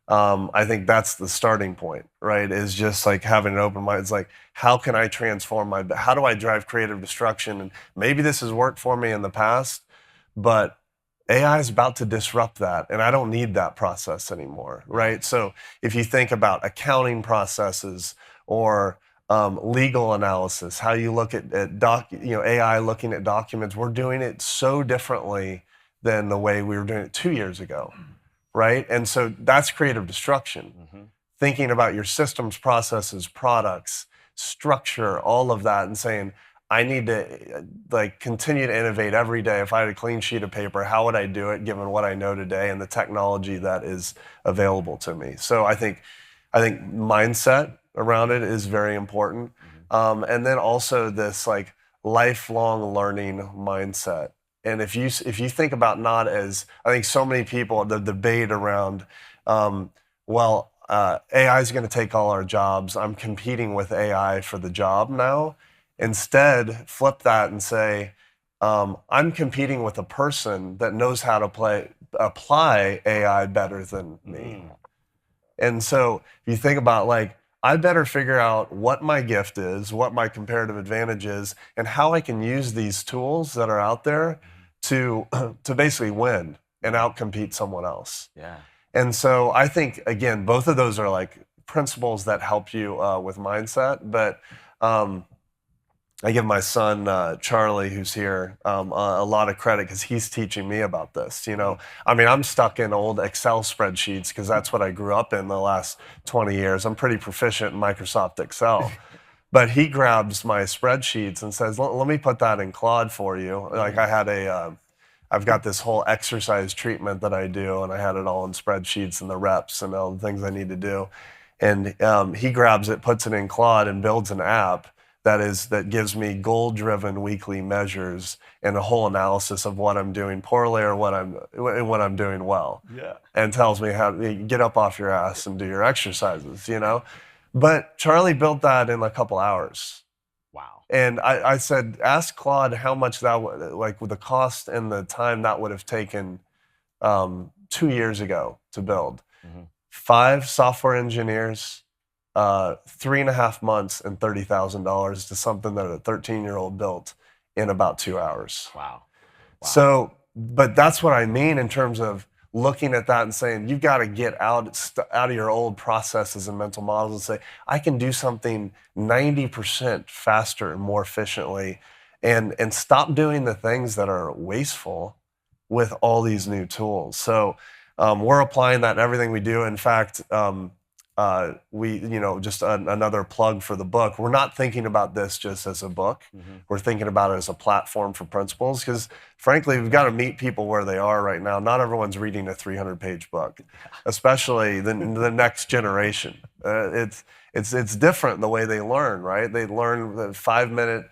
I think that's the starting point, right? Is just like having an open mind. It's like, how can I transform how do I drive creative destruction? And maybe this has worked for me in the past, but AI is about to disrupt that, and I don't need that process anymore, right? So if you think about accounting processes or legal analysis, how you look at AI looking at documents, we're doing it so differently than the way we were doing it 2 years ago, right? And so that's creative destruction. Thinking about your systems, processes, products, structure, all of that, and saying, I need to like continue to innovate every day. If I had a clean sheet of paper, how would I do it given what I know today and the technology that is available to me? So I think mindset around it is very important. And then also this like lifelong learning mindset. And if you think about not as, I think so many people, the debate around, AI is going to take all our jobs. I'm competing with AI for the job now. Instead, flip that and say, I'm competing with a person that knows how to apply AI better than me. And so if you think about like, I better figure out what my gift is, what my comparative advantage is, and how I can use these tools that are out there to basically win and outcompete someone else. And so I think, again, both of those are like principles that help you with mindset. But I give my son, Charlie, who's here, a lot of credit because he's teaching me about this. I mean, I'm stuck in old Excel spreadsheets because that's what I grew up in the last 20 years. I'm pretty proficient in Microsoft Excel. But he grabs my spreadsheets and says, let me put that in Claude for you. Like I've got this whole exercise treatment that I do, and I had it all in spreadsheets and the reps and all the things I need to do. And he grabs it, puts it in Claude, and builds an app that gives me goal-driven weekly measures and a whole analysis of what I'm doing poorly or what I'm doing well. And tells me how to get up off your ass and do your exercises, But Charlie built that in a couple hours. Wow. And I said, ask Claude how much that would, like with the cost and the time that would have taken 2 years ago to build. 5 software engineers, 3.5 months and $30,000 to something that a 13-year-old built in about 2 hours. Wow. So, but that's what I mean in terms of looking at that and saying, you've got to get out of your old processes and mental models and say, I can do something 90% faster and more efficiently and stop doing the things that are wasteful with all these new tools. So we're applying that in everything we do. In fact, just another plug for the book. We're not thinking about this just as a book. We're thinking about it as a platform for principles because, frankly, we've got to meet people where they are right now. Not everyone's reading a 300-page book, especially the next generation. It's different the way they learn, right? They learn 5 minutes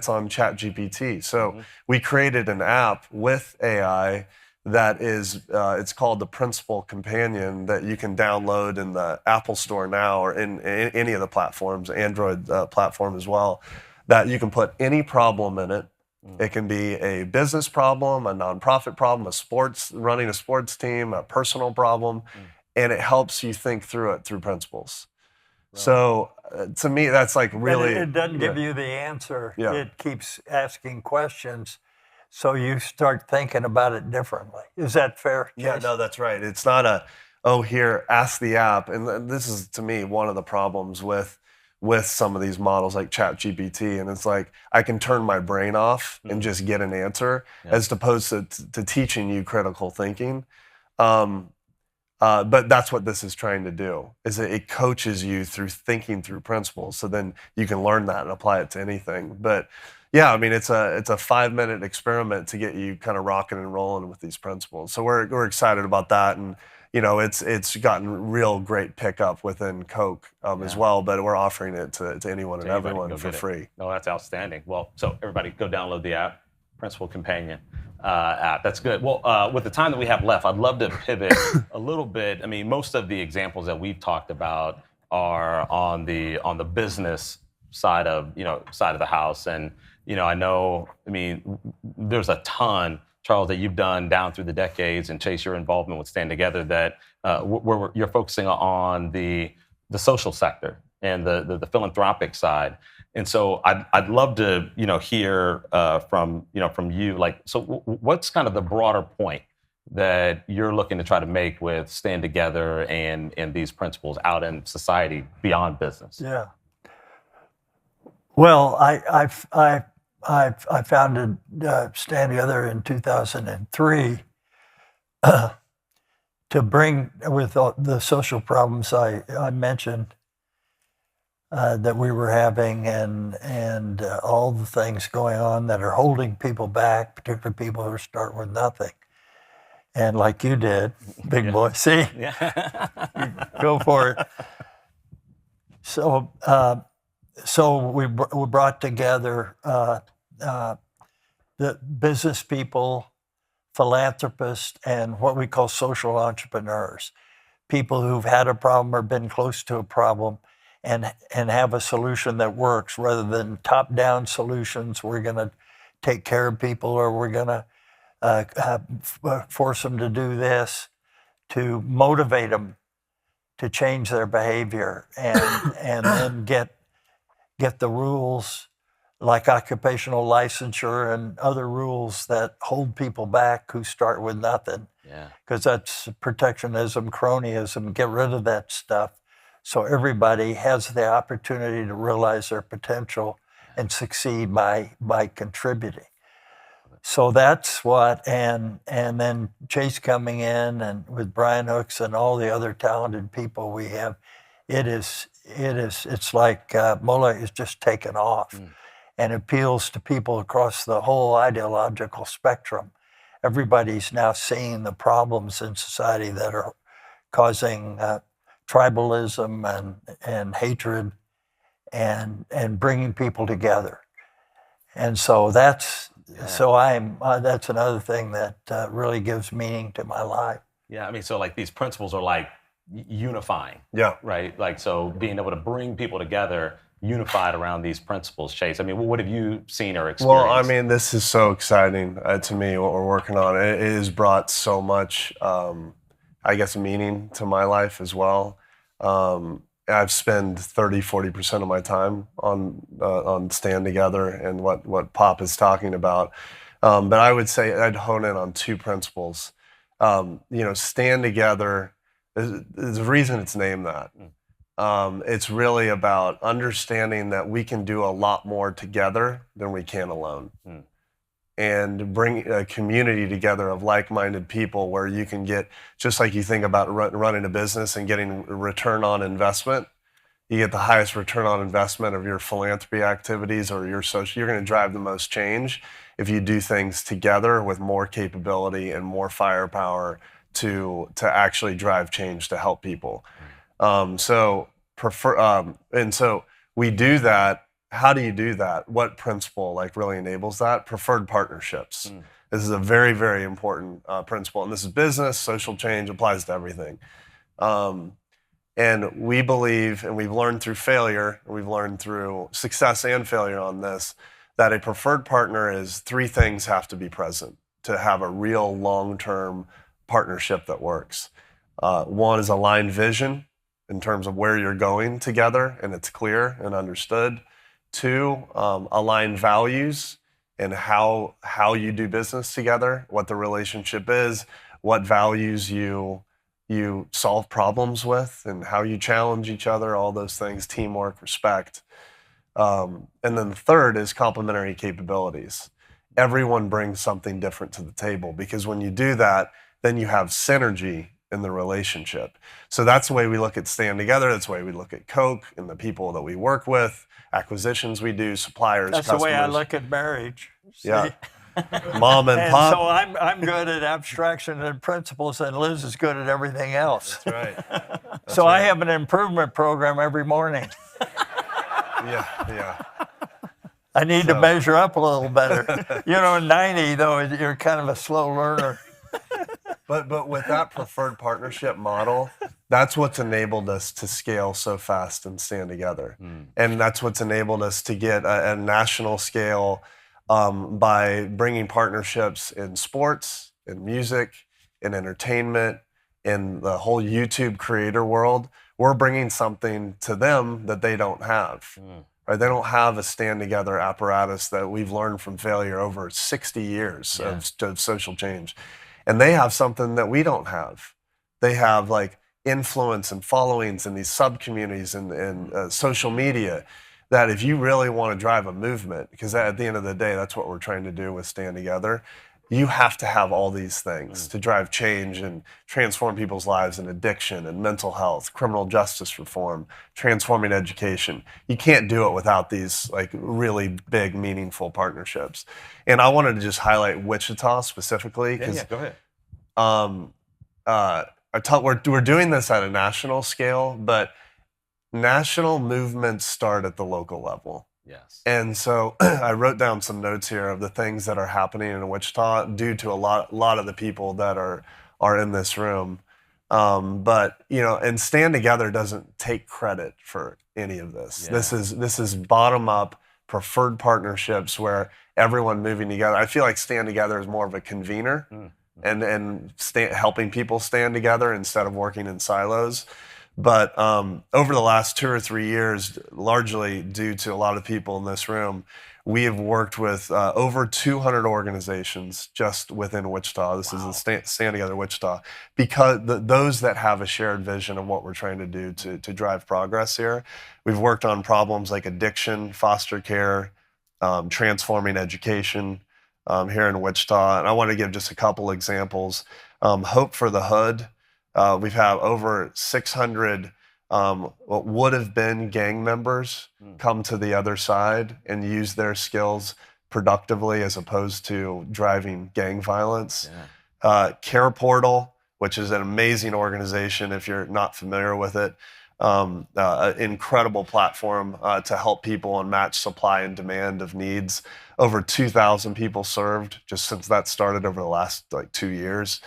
on ChatGPT. So we created an app with AI that is, it's called the Principal Companion, that you can download in the Apple Store now, or in any of the platforms, Android platform as well, that you can put any problem in it. It can be a business problem, a nonprofit problem, running a sports team, a personal problem, and it helps you think through it through principles. Right. So to me, that's like really... It doesn't give you the answer. Yeah. It keeps asking questions. So you start thinking about it differently. Is that fair? Yeah, no, that's right. It's not here, ask the app. And this is, to me, one of the problems with some of these models like ChatGPT. And it's like, I can turn my brain off and just get an answer, as opposed to teaching you critical thinking. But that's what this is trying to do, is it coaches you through thinking through principles. So then you can learn that and apply it to anything. But yeah, I mean, it's a 5-minute experiment to get you kind of rocking and rolling with these principles. So we're excited about that, and it's gotten real great pickup within Koch as well. But we're offering it to anyone and everyone for free. No, that's outstanding. Well, so everybody go download the app, Principal Companion app. That's good. Well, with the time that we have left, I'd love to pivot a little bit. I mean, most of the examples that we've talked about are on the business side of the house, and I know, there's a ton, Charles, that you've done down through the decades, and Chase, your involvement with Stand Together, that where you're focusing on the social sector and the philanthropic side. And so I'd love to hear from you, like, so what's kind of the broader point that you're looking to try to make with Stand Together and these principles out in society beyond business? Yeah. Well, I founded Stand Together in 2003 to bring, with the social problems I mentioned that we were having, and all the things going on that are holding people back, particularly people who start with nothing. And like you did, big boy, see? Yeah. Go for it. So we brought together the business people, philanthropists, and what we call social entrepreneurs, people who've had a problem or been close to a problem and have a solution that works, rather than top-down solutions. We're going to take care of people, or we're going to force them to do this, to motivate them to change their behavior, and then get the rules like occupational licensure and other rules that hold people back who start with nothing. Yeah. Because that's protectionism, cronyism. Get rid of that stuff, so everybody has the opportunity to realize their potential and succeed by contributing. So that's what, and then Chase coming in, and with Brian Hooks and all the other talented people we have, it's like Mullah is just taken off, and appeals to people across the whole ideological spectrum. Everybody's now seeing the problems in society that are causing tribalism and hatred, and bringing people together. And so that's another thing that really gives meaning to my life. Yeah, so like these principles are like unifying. Yeah. Right? Like, so being able to bring people together unified around these principles. Chase, what have you seen or experienced? Well, this is so exciting to me, what we're working on. It has brought so much, meaning to my life as well. I've spent 30-40% of my time on Stand Together and what Pop is talking about. But I would say I'd hone in on two principles. Stand Together, there's a reason it's named that. It's really about understanding that we can do a lot more together than we can alone. And bring a community together of like-minded people, where you can get, just like you think about running a business and getting return on investment, you get the highest return on investment of your philanthropy activities or your social. You're going to drive the most change if you do things together with more capability and more firepower to actually drive change to help people. And so we do that. How do you do that? What principle really enables that? Preferred partnerships. This is a very, very important principle. And this is business, social change, applies to everything. And we believe, and we've learned through failure, and we've learned through success and failure on this, that a preferred partner is three things have to be present to have a real long-term partnership that works. One is aligned vision in terms of where you're going together, and it's clear and understood. Two, aligned values and how you do business together, what the relationship is, what values you solve problems with, and how you challenge each other, all those things, teamwork, respect. And then the third is complementary capabilities. Everyone brings something different to the table, because when you do that, then you have synergy in the relationship. So that's the way we look at Stand Together. That's the way we look at Koch and the people that we work with, acquisitions we do, suppliers, That's customers. the way I look at marriage. See? Yeah. Mom and And pop. so I'm good at abstraction and principles, and Liz is good at everything else. That's right. So I have an improvement program every morning. Yeah. I need to measure up a little better. 90 though, you're kind of a slow learner. But with that preferred partnership model, that's what's enabled us to scale so fast and Stand Together. And that's what's enabled us to get a national scale by bringing partnerships in sports, in music, in entertainment, in the whole YouTube creator world. We're bringing something to them that they don't have. Right? They don't have a Stand Together apparatus that we've learned from failure over 60 years of social change. And they have something that we don't have. They have like influence and followings in these sub-communities and social media, that if you really want to drive a movement, because at the end of the day, that's what we're trying to do with Stand Together, you have to have all these things to drive change and transform people's lives in addiction and mental health, criminal justice reform, transforming education. You can't do it without these like really big, meaningful partnerships. And I wanted to just highlight Wichita specifically, because go ahead. we're doing this at a national scale, but national movements start at the local level. Yes. And so I wrote down some notes here of the things that are happening in Wichita due to a lot of the people that are in this room. But and Stand Together doesn't take credit for any of this. Yeah. This is bottom up preferred partnerships where everyone moving together. I feel like Stand Together is more of a convener and helping people stand together instead of working in silos. But over the last 2 or 3 years, largely due to a lot of people in this room, we have worked with over 200 organizations just within Wichita. This is the Stand Together Wichita, because those that have a shared vision of what we're trying to do to drive progress here. We've worked on problems like addiction, foster care, transforming education here in Wichita. And I want to give just a couple examples. Hope for the Hood. We've had over 600 what would have been gang members come to the other side and use their skills productively as opposed to driving gang violence. Care Portal, which is an amazing organization if you're not familiar with it. An incredible platform to help people and match supply and demand of needs. Over 2,000 people served just since that started over the last 2 years.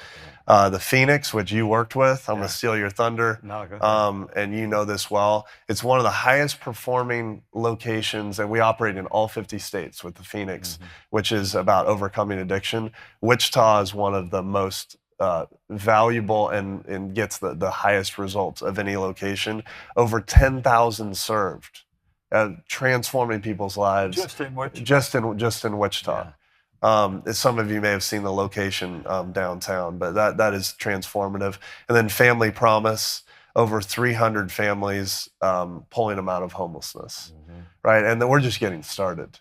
The Phoenix, which you worked with, I'm going to steal your thunder. No, go ahead. And you know this well. It's one of the highest performing locations, and we operate in all 50 states with the Phoenix, which is about overcoming addiction. Wichita is one of the most valuable and gets the highest results of any location. Over 10,000 served, transforming people's lives. Just in Wichita. Just in Wichita. Some of you may have seen the location downtown, but that is transformative. And then Family Promise, over 300 families, pulling them out of homelessness, right? And then we're just getting started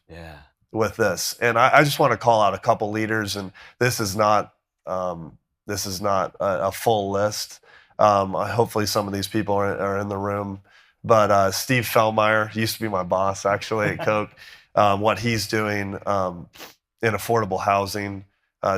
with this. And I just want to call out a couple leaders, and this is not a full list. Hopefully some of these people are in the room. But Steve Fellmeyer used to be my boss, actually, at Koch. What he's doing in affordable housing.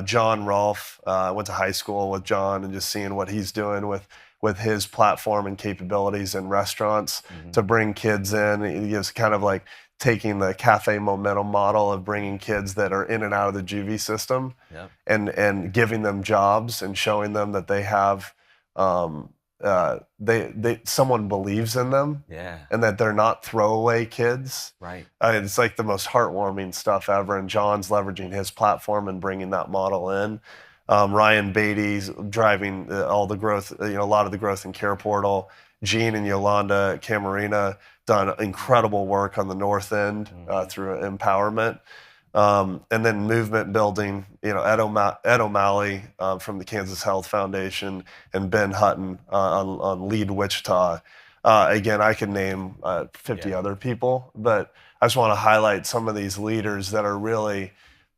John Rolfe, I went to high school with John, and just seeing what he's doing with his platform and capabilities in restaurants to bring kids in. He gives kind of like taking the cafe momentum model of bringing kids that are in and out of the juvie system, Yep. and giving them jobs and showing them that they have someone believes in them, Yeah. and that they're not throwaway kids. Right. It's like the most heartwarming stuff ever. And John's leveraging his platform and bringing that model in. Ryan Beatty's driving all the growth, a lot of the growth in Care Portal. Gene and Yolanda Camarina done incredible work on the north end through empowerment. And then movement building, Ed O'Malley from the Kansas Health Foundation, and Ben Hutton on Lead Wichita. Again, I could name 50 other people, but I just want to highlight some of these leaders that are really,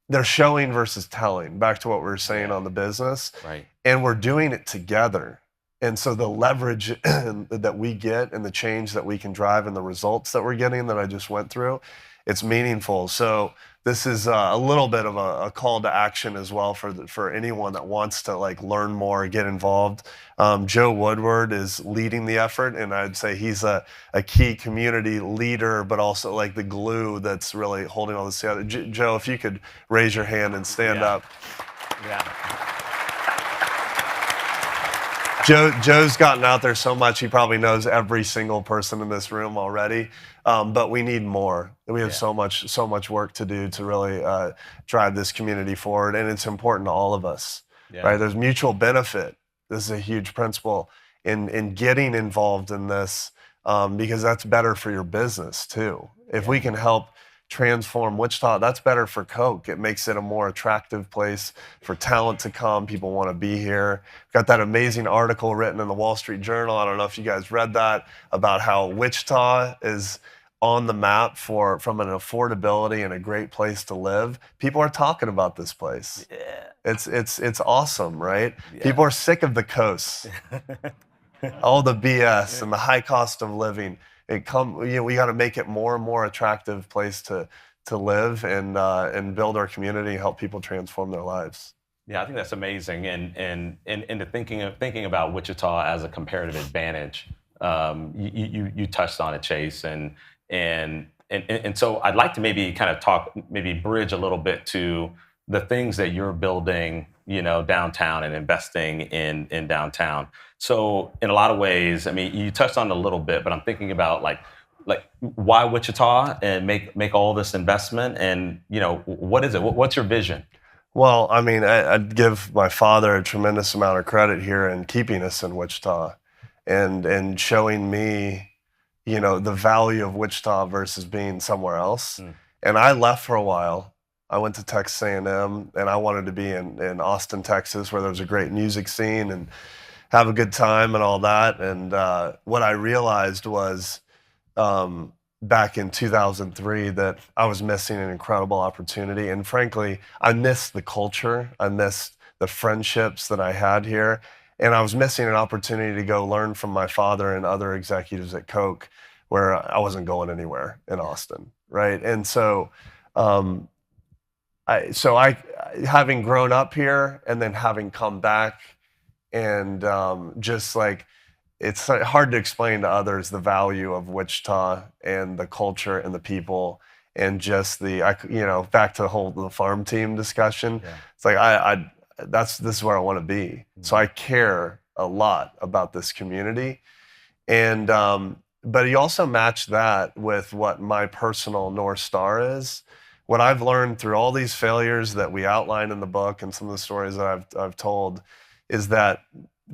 they're showing versus telling, back to what we were saying on the business. Right. And we're doing it together. And so the leverage that we get and the change that we can drive and the results that we're getting that I just went through, it's meaningful. So this is a little bit of a call to action as well for anyone that wants to learn more, get involved. Joe Woodward is leading the effort, and I'd say he's a key community leader, but also the glue that's really holding all this together. Joe, if you could raise your hand and stand up. Yeah. Joe's gotten out there so much, he probably knows every single person in this room already, but we need more. We have so much work to do to really drive this community forward, and it's important to all of us. Right? There's mutual benefit. This is a huge principle in getting involved in this, because that's better for your business too. If we can help transform Wichita, that's better for Koch. It makes it a more attractive place for talent to come. People want to be here. Got that amazing article written in the Wall Street Journal. I don't know if you guys read that, about how Wichita is on the map from an affordability and a great place to live. People are talking about this place. Yeah. It's awesome, right? Yeah. People are sick of the coast. All the BS and the high cost of living. We got to make it more and more attractive place to live and build our community, help people transform their lives. Yeah, I think that's amazing. And into thinking about Wichita as a comparative advantage, you touched on it, Chase, and so I'd like to maybe kind of bridge a little bit to the things that you're building, downtown and investing in downtown. So in a lot of ways, I mean, you touched on it a little bit, but I'm thinking about like why Wichita and make all this investment, and what is it? What's your vision? Well, I mean, I'd give my father a tremendous amount of credit here in keeping us in Wichita, and showing me, the value of Wichita versus being somewhere else. And I left for a while. I went to Texas A&M, and I wanted to be in Austin, Texas, where there was a great music scene and have a good time and all that. And what I realized was back in 2003 that I was missing an incredible opportunity. And frankly, I missed the culture. I missed the friendships that I had here. And I was missing an opportunity to go learn from my father and other executives at Koch, where I wasn't going anywhere in Austin, right? And so I having grown up here and then having come back, and it's hard to explain to others the value of Wichita and the culture and the people, and just back to the farm team discussion. Yeah. It's like this is where I want to be. Mm-hmm. So I care a lot about this community, and but you also match that with what my personal North Star is. What I've learned through all these failures that we outline in the book and some of the stories that I've told is that,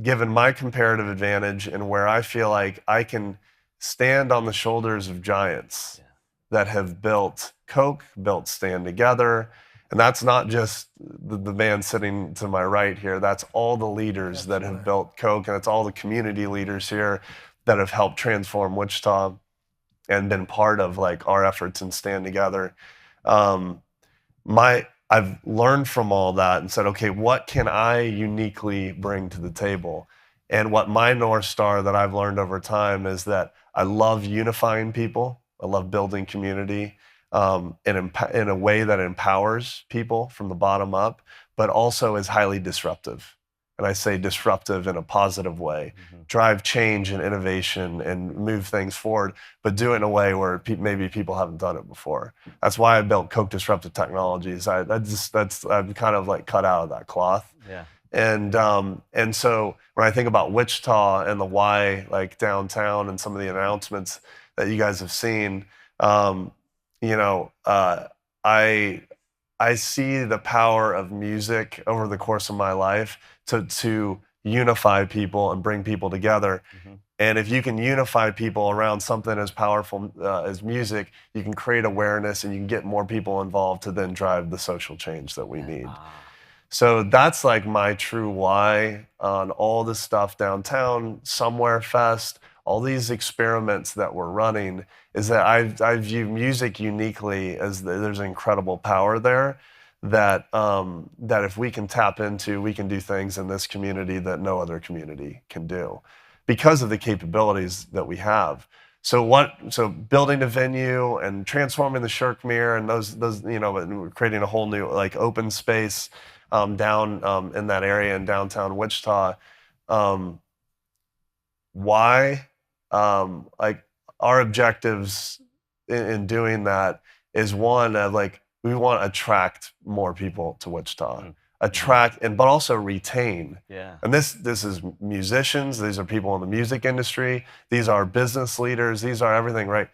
given my comparative advantage and where I feel like I can stand on the shoulders of giants that have built Koch, built Stand Together, and that's not just the man sitting to my right here. That's all the leaders that have built Koch, and it's all the community leaders here that have helped transform Wichita and been part of our efforts in Stand Together. I've learned from all that and said, okay, what can I uniquely bring to the table? And what my North Star that I've learned over time is that I love unifying people. I love building community in a way that empowers people from the bottom up, but also is highly disruptive. and I say disruptive in a positive way, drive change and innovation and move things forward, but do it in a way where maybe people haven't done it before. That's why I built Koch Disruptive Technologies. I'm kind of like cut out of that cloth. Yeah. And so when I think about Wichita and the why, like downtown and some of the announcements that you guys have seen, I see the power of music over the course of my life to unify people and bring people together. And if you can unify people around something as powerful as music, you can create awareness and you can get more people involved to then drive the social change that we need. So that's like my true why on all this stuff downtown, Somewhere Fest, all these experiments that we're running, is that I view music uniquely as there's incredible power there that if we can tap into, we can do things in this community that no other community can do because of the capabilities that we have. So building a venue and transforming the Shirk Mirror and those and we're creating a whole new like open space down in that area in downtown Wichita. Why? Like our objectives in doing that is one, like we want to attract more people to Wichita, but also retain. Yeah. And this is musicians. These are people in the music industry. These are business leaders. These are everything, right?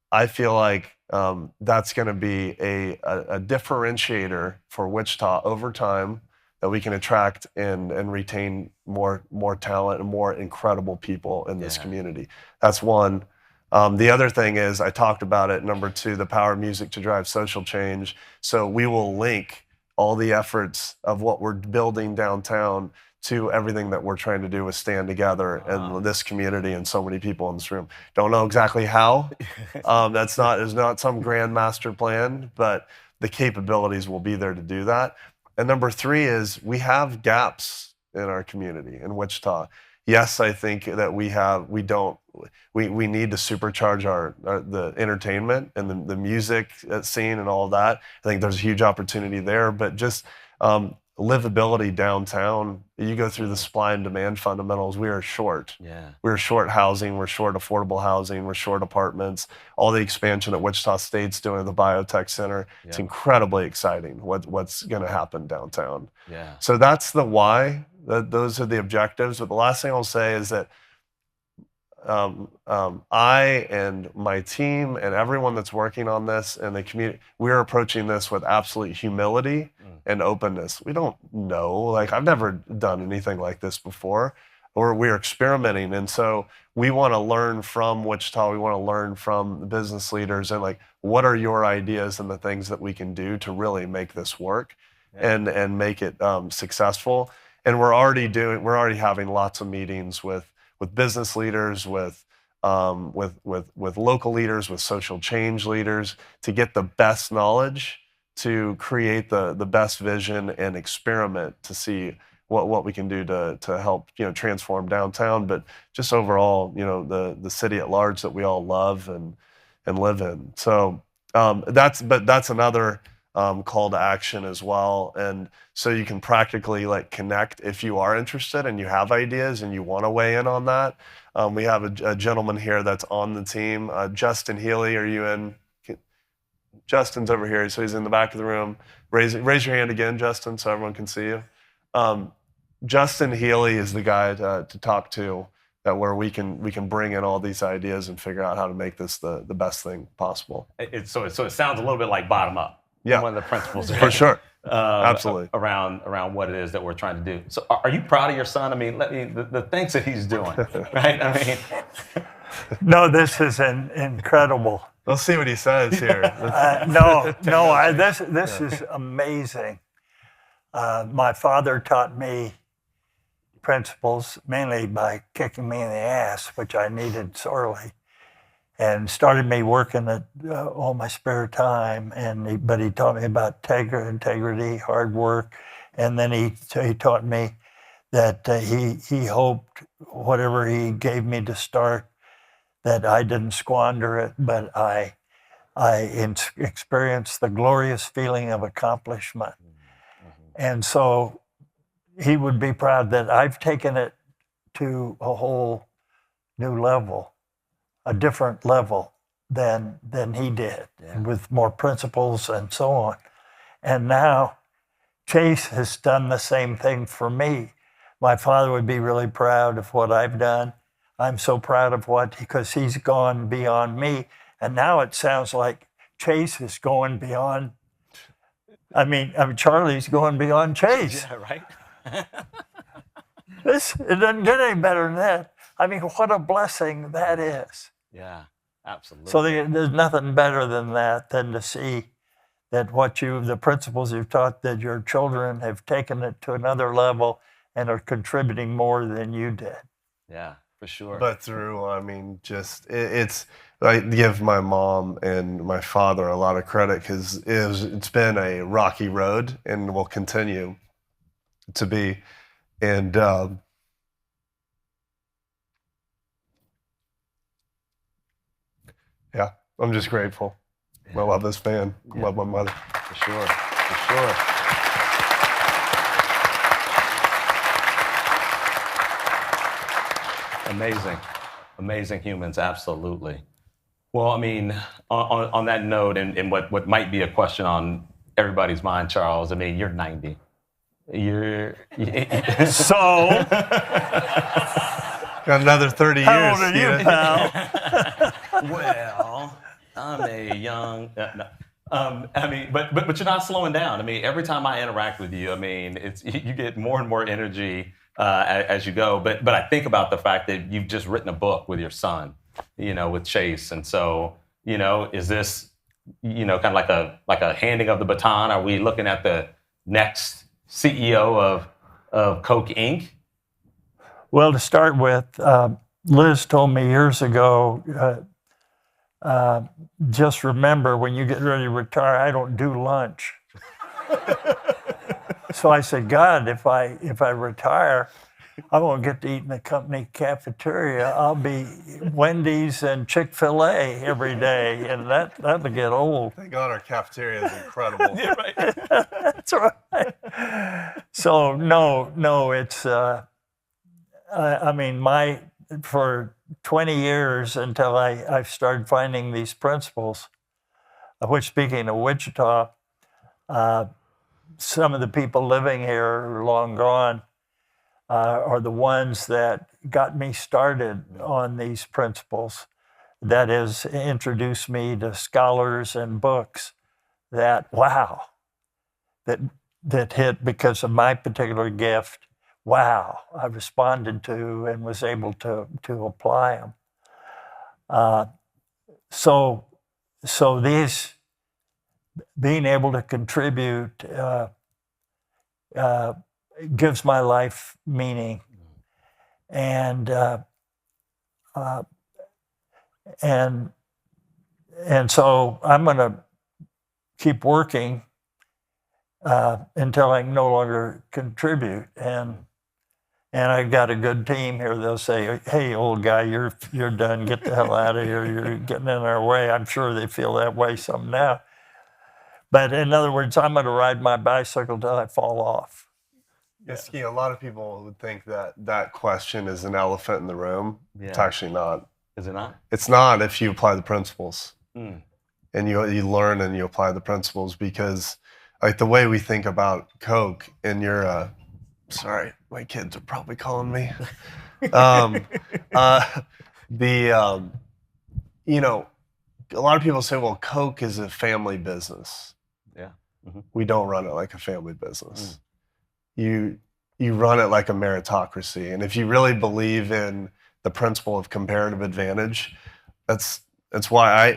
I feel like that's going to be a differentiator for Wichita over time, that we can attract and retain more talent and more incredible people in this community. That's one. The other thing is, I talked about it, number two, the power of music to drive social change. So we will link all the efforts of what we're building downtown to everything that we're trying to do with Stand Together and this community and so many people in this room. Don't know exactly how. There's not some grand master plan, but the capabilities will be there to do that. And number three is we have gaps in our community in Wichita. Yes, I think that we need to supercharge the entertainment and the music scene and all that. I think there's a huge opportunity there, but just livability downtown, you go through the supply and demand fundamentals, we are short. Yeah. We're short housing, we're short affordable housing, we're short apartments. All the expansion that Wichita State's doing at the Biotech Center, it's incredibly exciting what's going to happen downtown. Yeah. So that's the why. Those are the objectives. But the last thing I'll say is that I and my team and everyone that's working on this and the community, we're approaching this with absolute humility and openness. We don't know, like I've never done anything like this before, or we're experimenting. And so we want to learn from Wichita. We want to learn from the business leaders and like, what are your ideas and the things that we can do to really make this work and make it successful. And we're already having lots of meetings with business leaders, with local leaders, with social change leaders, to get the best knowledge, to create the best vision and experiment to see what we can do to help transform downtown, but just overall the city at large that we all love and live in. So that's another call to action as well. And so you can practically like connect if you are interested and you have ideas and you want to weigh in on that. We have a gentleman here that's on the team, Justin Healy. Are you in? Justin's over here, so he's in the back of the room. Raise your hand again, Justin, so everyone can see you. Justin Healy is the guy to talk to, where we can bring in all these ideas and figure out how to make this the best thing possible. So it sounds a little bit like bottom up. Yeah, one of the principles for sure. Absolutely. Around what it is that we're trying to do. So are you proud of your son? I mean, the things that he's doing, right? I mean, no, this is incredible. We'll see what he says here. This is amazing. My father taught me principles mainly by kicking me in the ass, which I needed sorely, and started me working at all my spare time. But he taught me about integrity, hard work, and then he taught me that he hoped whatever he gave me to start, that I didn't squander it, but I experienced the glorious feeling of accomplishment. And so he would be proud that I've taken it to a whole new level, a different level than he did, with more principles and so on. And now Chase has done the same thing for me. My father would be really proud of what I've done. I'm so proud of because he's gone beyond me. And now it sounds like Chase is going beyond, I mean Charlie's going beyond Chase. Yeah, right? It doesn't get any better than that. I mean, what a blessing that is. Yeah, absolutely. So there's nothing better than that, than to see that the principles you've taught, that your children have taken it to another level and are contributing more than you did. Yeah, for sure. But through, I mean, it's, I give my mom and my father a lot of credit, because it's been a rocky road and will continue to be. And yeah, I'm just grateful. I love this band. I love my mother. For sure, for sure. Amazing humans, absolutely. Well, I mean, on that note, and what might be a question on everybody's mind, Charles, I mean, you're 90. So, Got another 30 years. how old are you, Steven. pal? Well, I'm a young. No. I mean, but you're not slowing down. I mean, every time I interact with you, I mean, you get more and more energy as you go. But I think about the fact that you've just written a book with your son, with Chase, and so is this kind of like a handing of the baton? Are we looking at the next CEO of Koch Inc.? Well, to start with, Liz told me years ago, just remember, when you get ready to retire, I don't do lunch. So I said, God, if I retire, I won't get to eat in the company cafeteria. I'll be Wendy's and Chick-fil-A every day, and that'll get old. Thank God our cafeteria is incredible. Yeah, right. That's right. So no, it's. I mean, for 20 years until I started finding these principles, which, speaking of Wichita, some of the people living here are long gone, are the ones that got me started on these principles. That is, introduced me to scholars and books that hit because of my particular gift. Wow, I responded to and was able to apply them. So these, being able to contribute gives my life meaning, and so I'm going to keep working until I can no longer contribute. And I've got a good team here. They'll say, "Hey, old guy, you're done. Get the hell out of here. You're getting in our way." I'm sure they feel that way some now. But in other words, I'm going to ride my bicycle till I fall off. Askia, a lot of people would think that question is an elephant in the room. Yeah. It's actually not. Is it not? It's not if you apply the principles. Mm. And you learn and you apply the principles, because like the way we think about Koch, and you're sorry, my kids are probably calling me. A lot of people say, well, Koch is a family business. Yeah. Mm-hmm. We don't run it like a family business. You run it like a meritocracy. And if you really believe in the principle of comparative advantage, that's why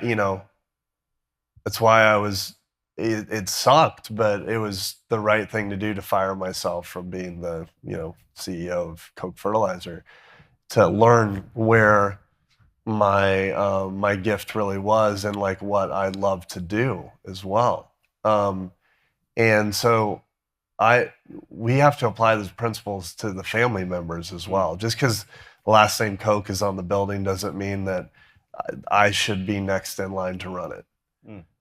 it sucked, but it was the right thing to do to fire myself from being the CEO of Koch Fertilizer, to learn where my gift really was and like what I love to do as well. And so we have to apply those principles to the family members as well. Just because the last name Koch is on the building doesn't mean that I should be next in line to run it.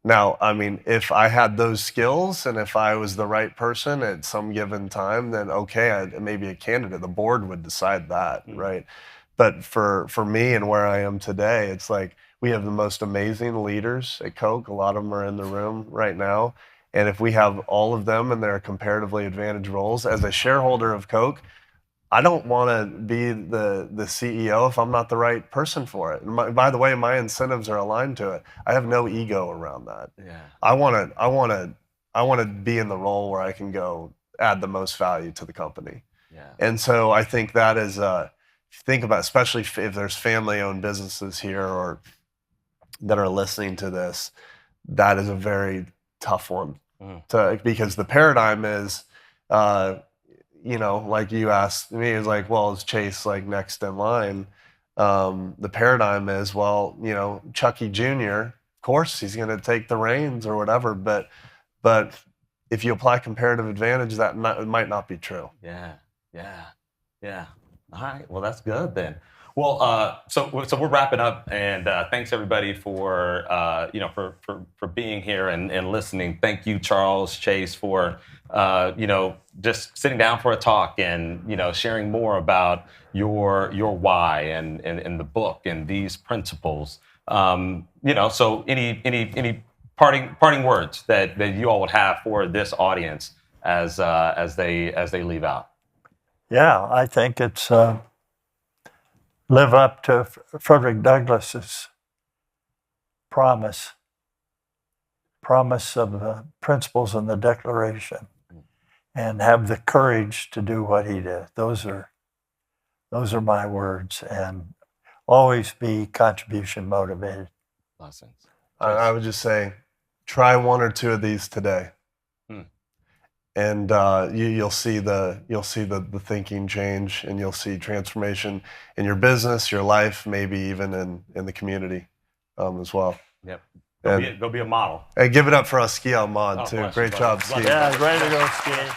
Now, I mean, if I had those skills and if I was the right person at some given time, then okay, maybe a candidate, the board would decide that, right? But for me and where I am today, it's like we have the most amazing leaders at Koch. A lot of them are in the room right now. And if we have all of them in their comparatively advantaged roles, as a shareholder of Koch, I don't want to be the CEO if I'm not the right person for it. And by the way, my incentives are aligned to it. I have no ego around that. Yeah. I want to be in the role where I can go add the most value to the company. Yeah. And so I think that is, if you think about, especially if there's family-owned businesses here or that are listening to this, that is a very tough one because the paradigm is, like you asked me, is like, well, is Chase like next in line? The paradigm is, well, Chucky Jr., of course, he's going to take the reins or whatever, but if you apply comparative advantage, that might not be true. Yeah. All right. Well, that's good then. Well, so we're wrapping up, and thanks everybody for for being here and listening. Thank you, Charles, Chase, for just sitting down for a talk and sharing more about your why and the book and these principles. So any parting words that you all would have for this audience as they leave out. Yeah, I think it's live up to Frederick Douglass's promise of the principles in the Declaration, and have the courage to do what he did. Those are my words, and always be contribution motivated. Blessings. I would just say, try one or two of these today. And you'll see the thinking change, and you'll see transformation in your business, your life, maybe even in the community as well. Yep. Go be a model. Hey, give it up for Askia Ahmad too. Bless Great you, job, bless Steve. Yeah, ready to go skiing.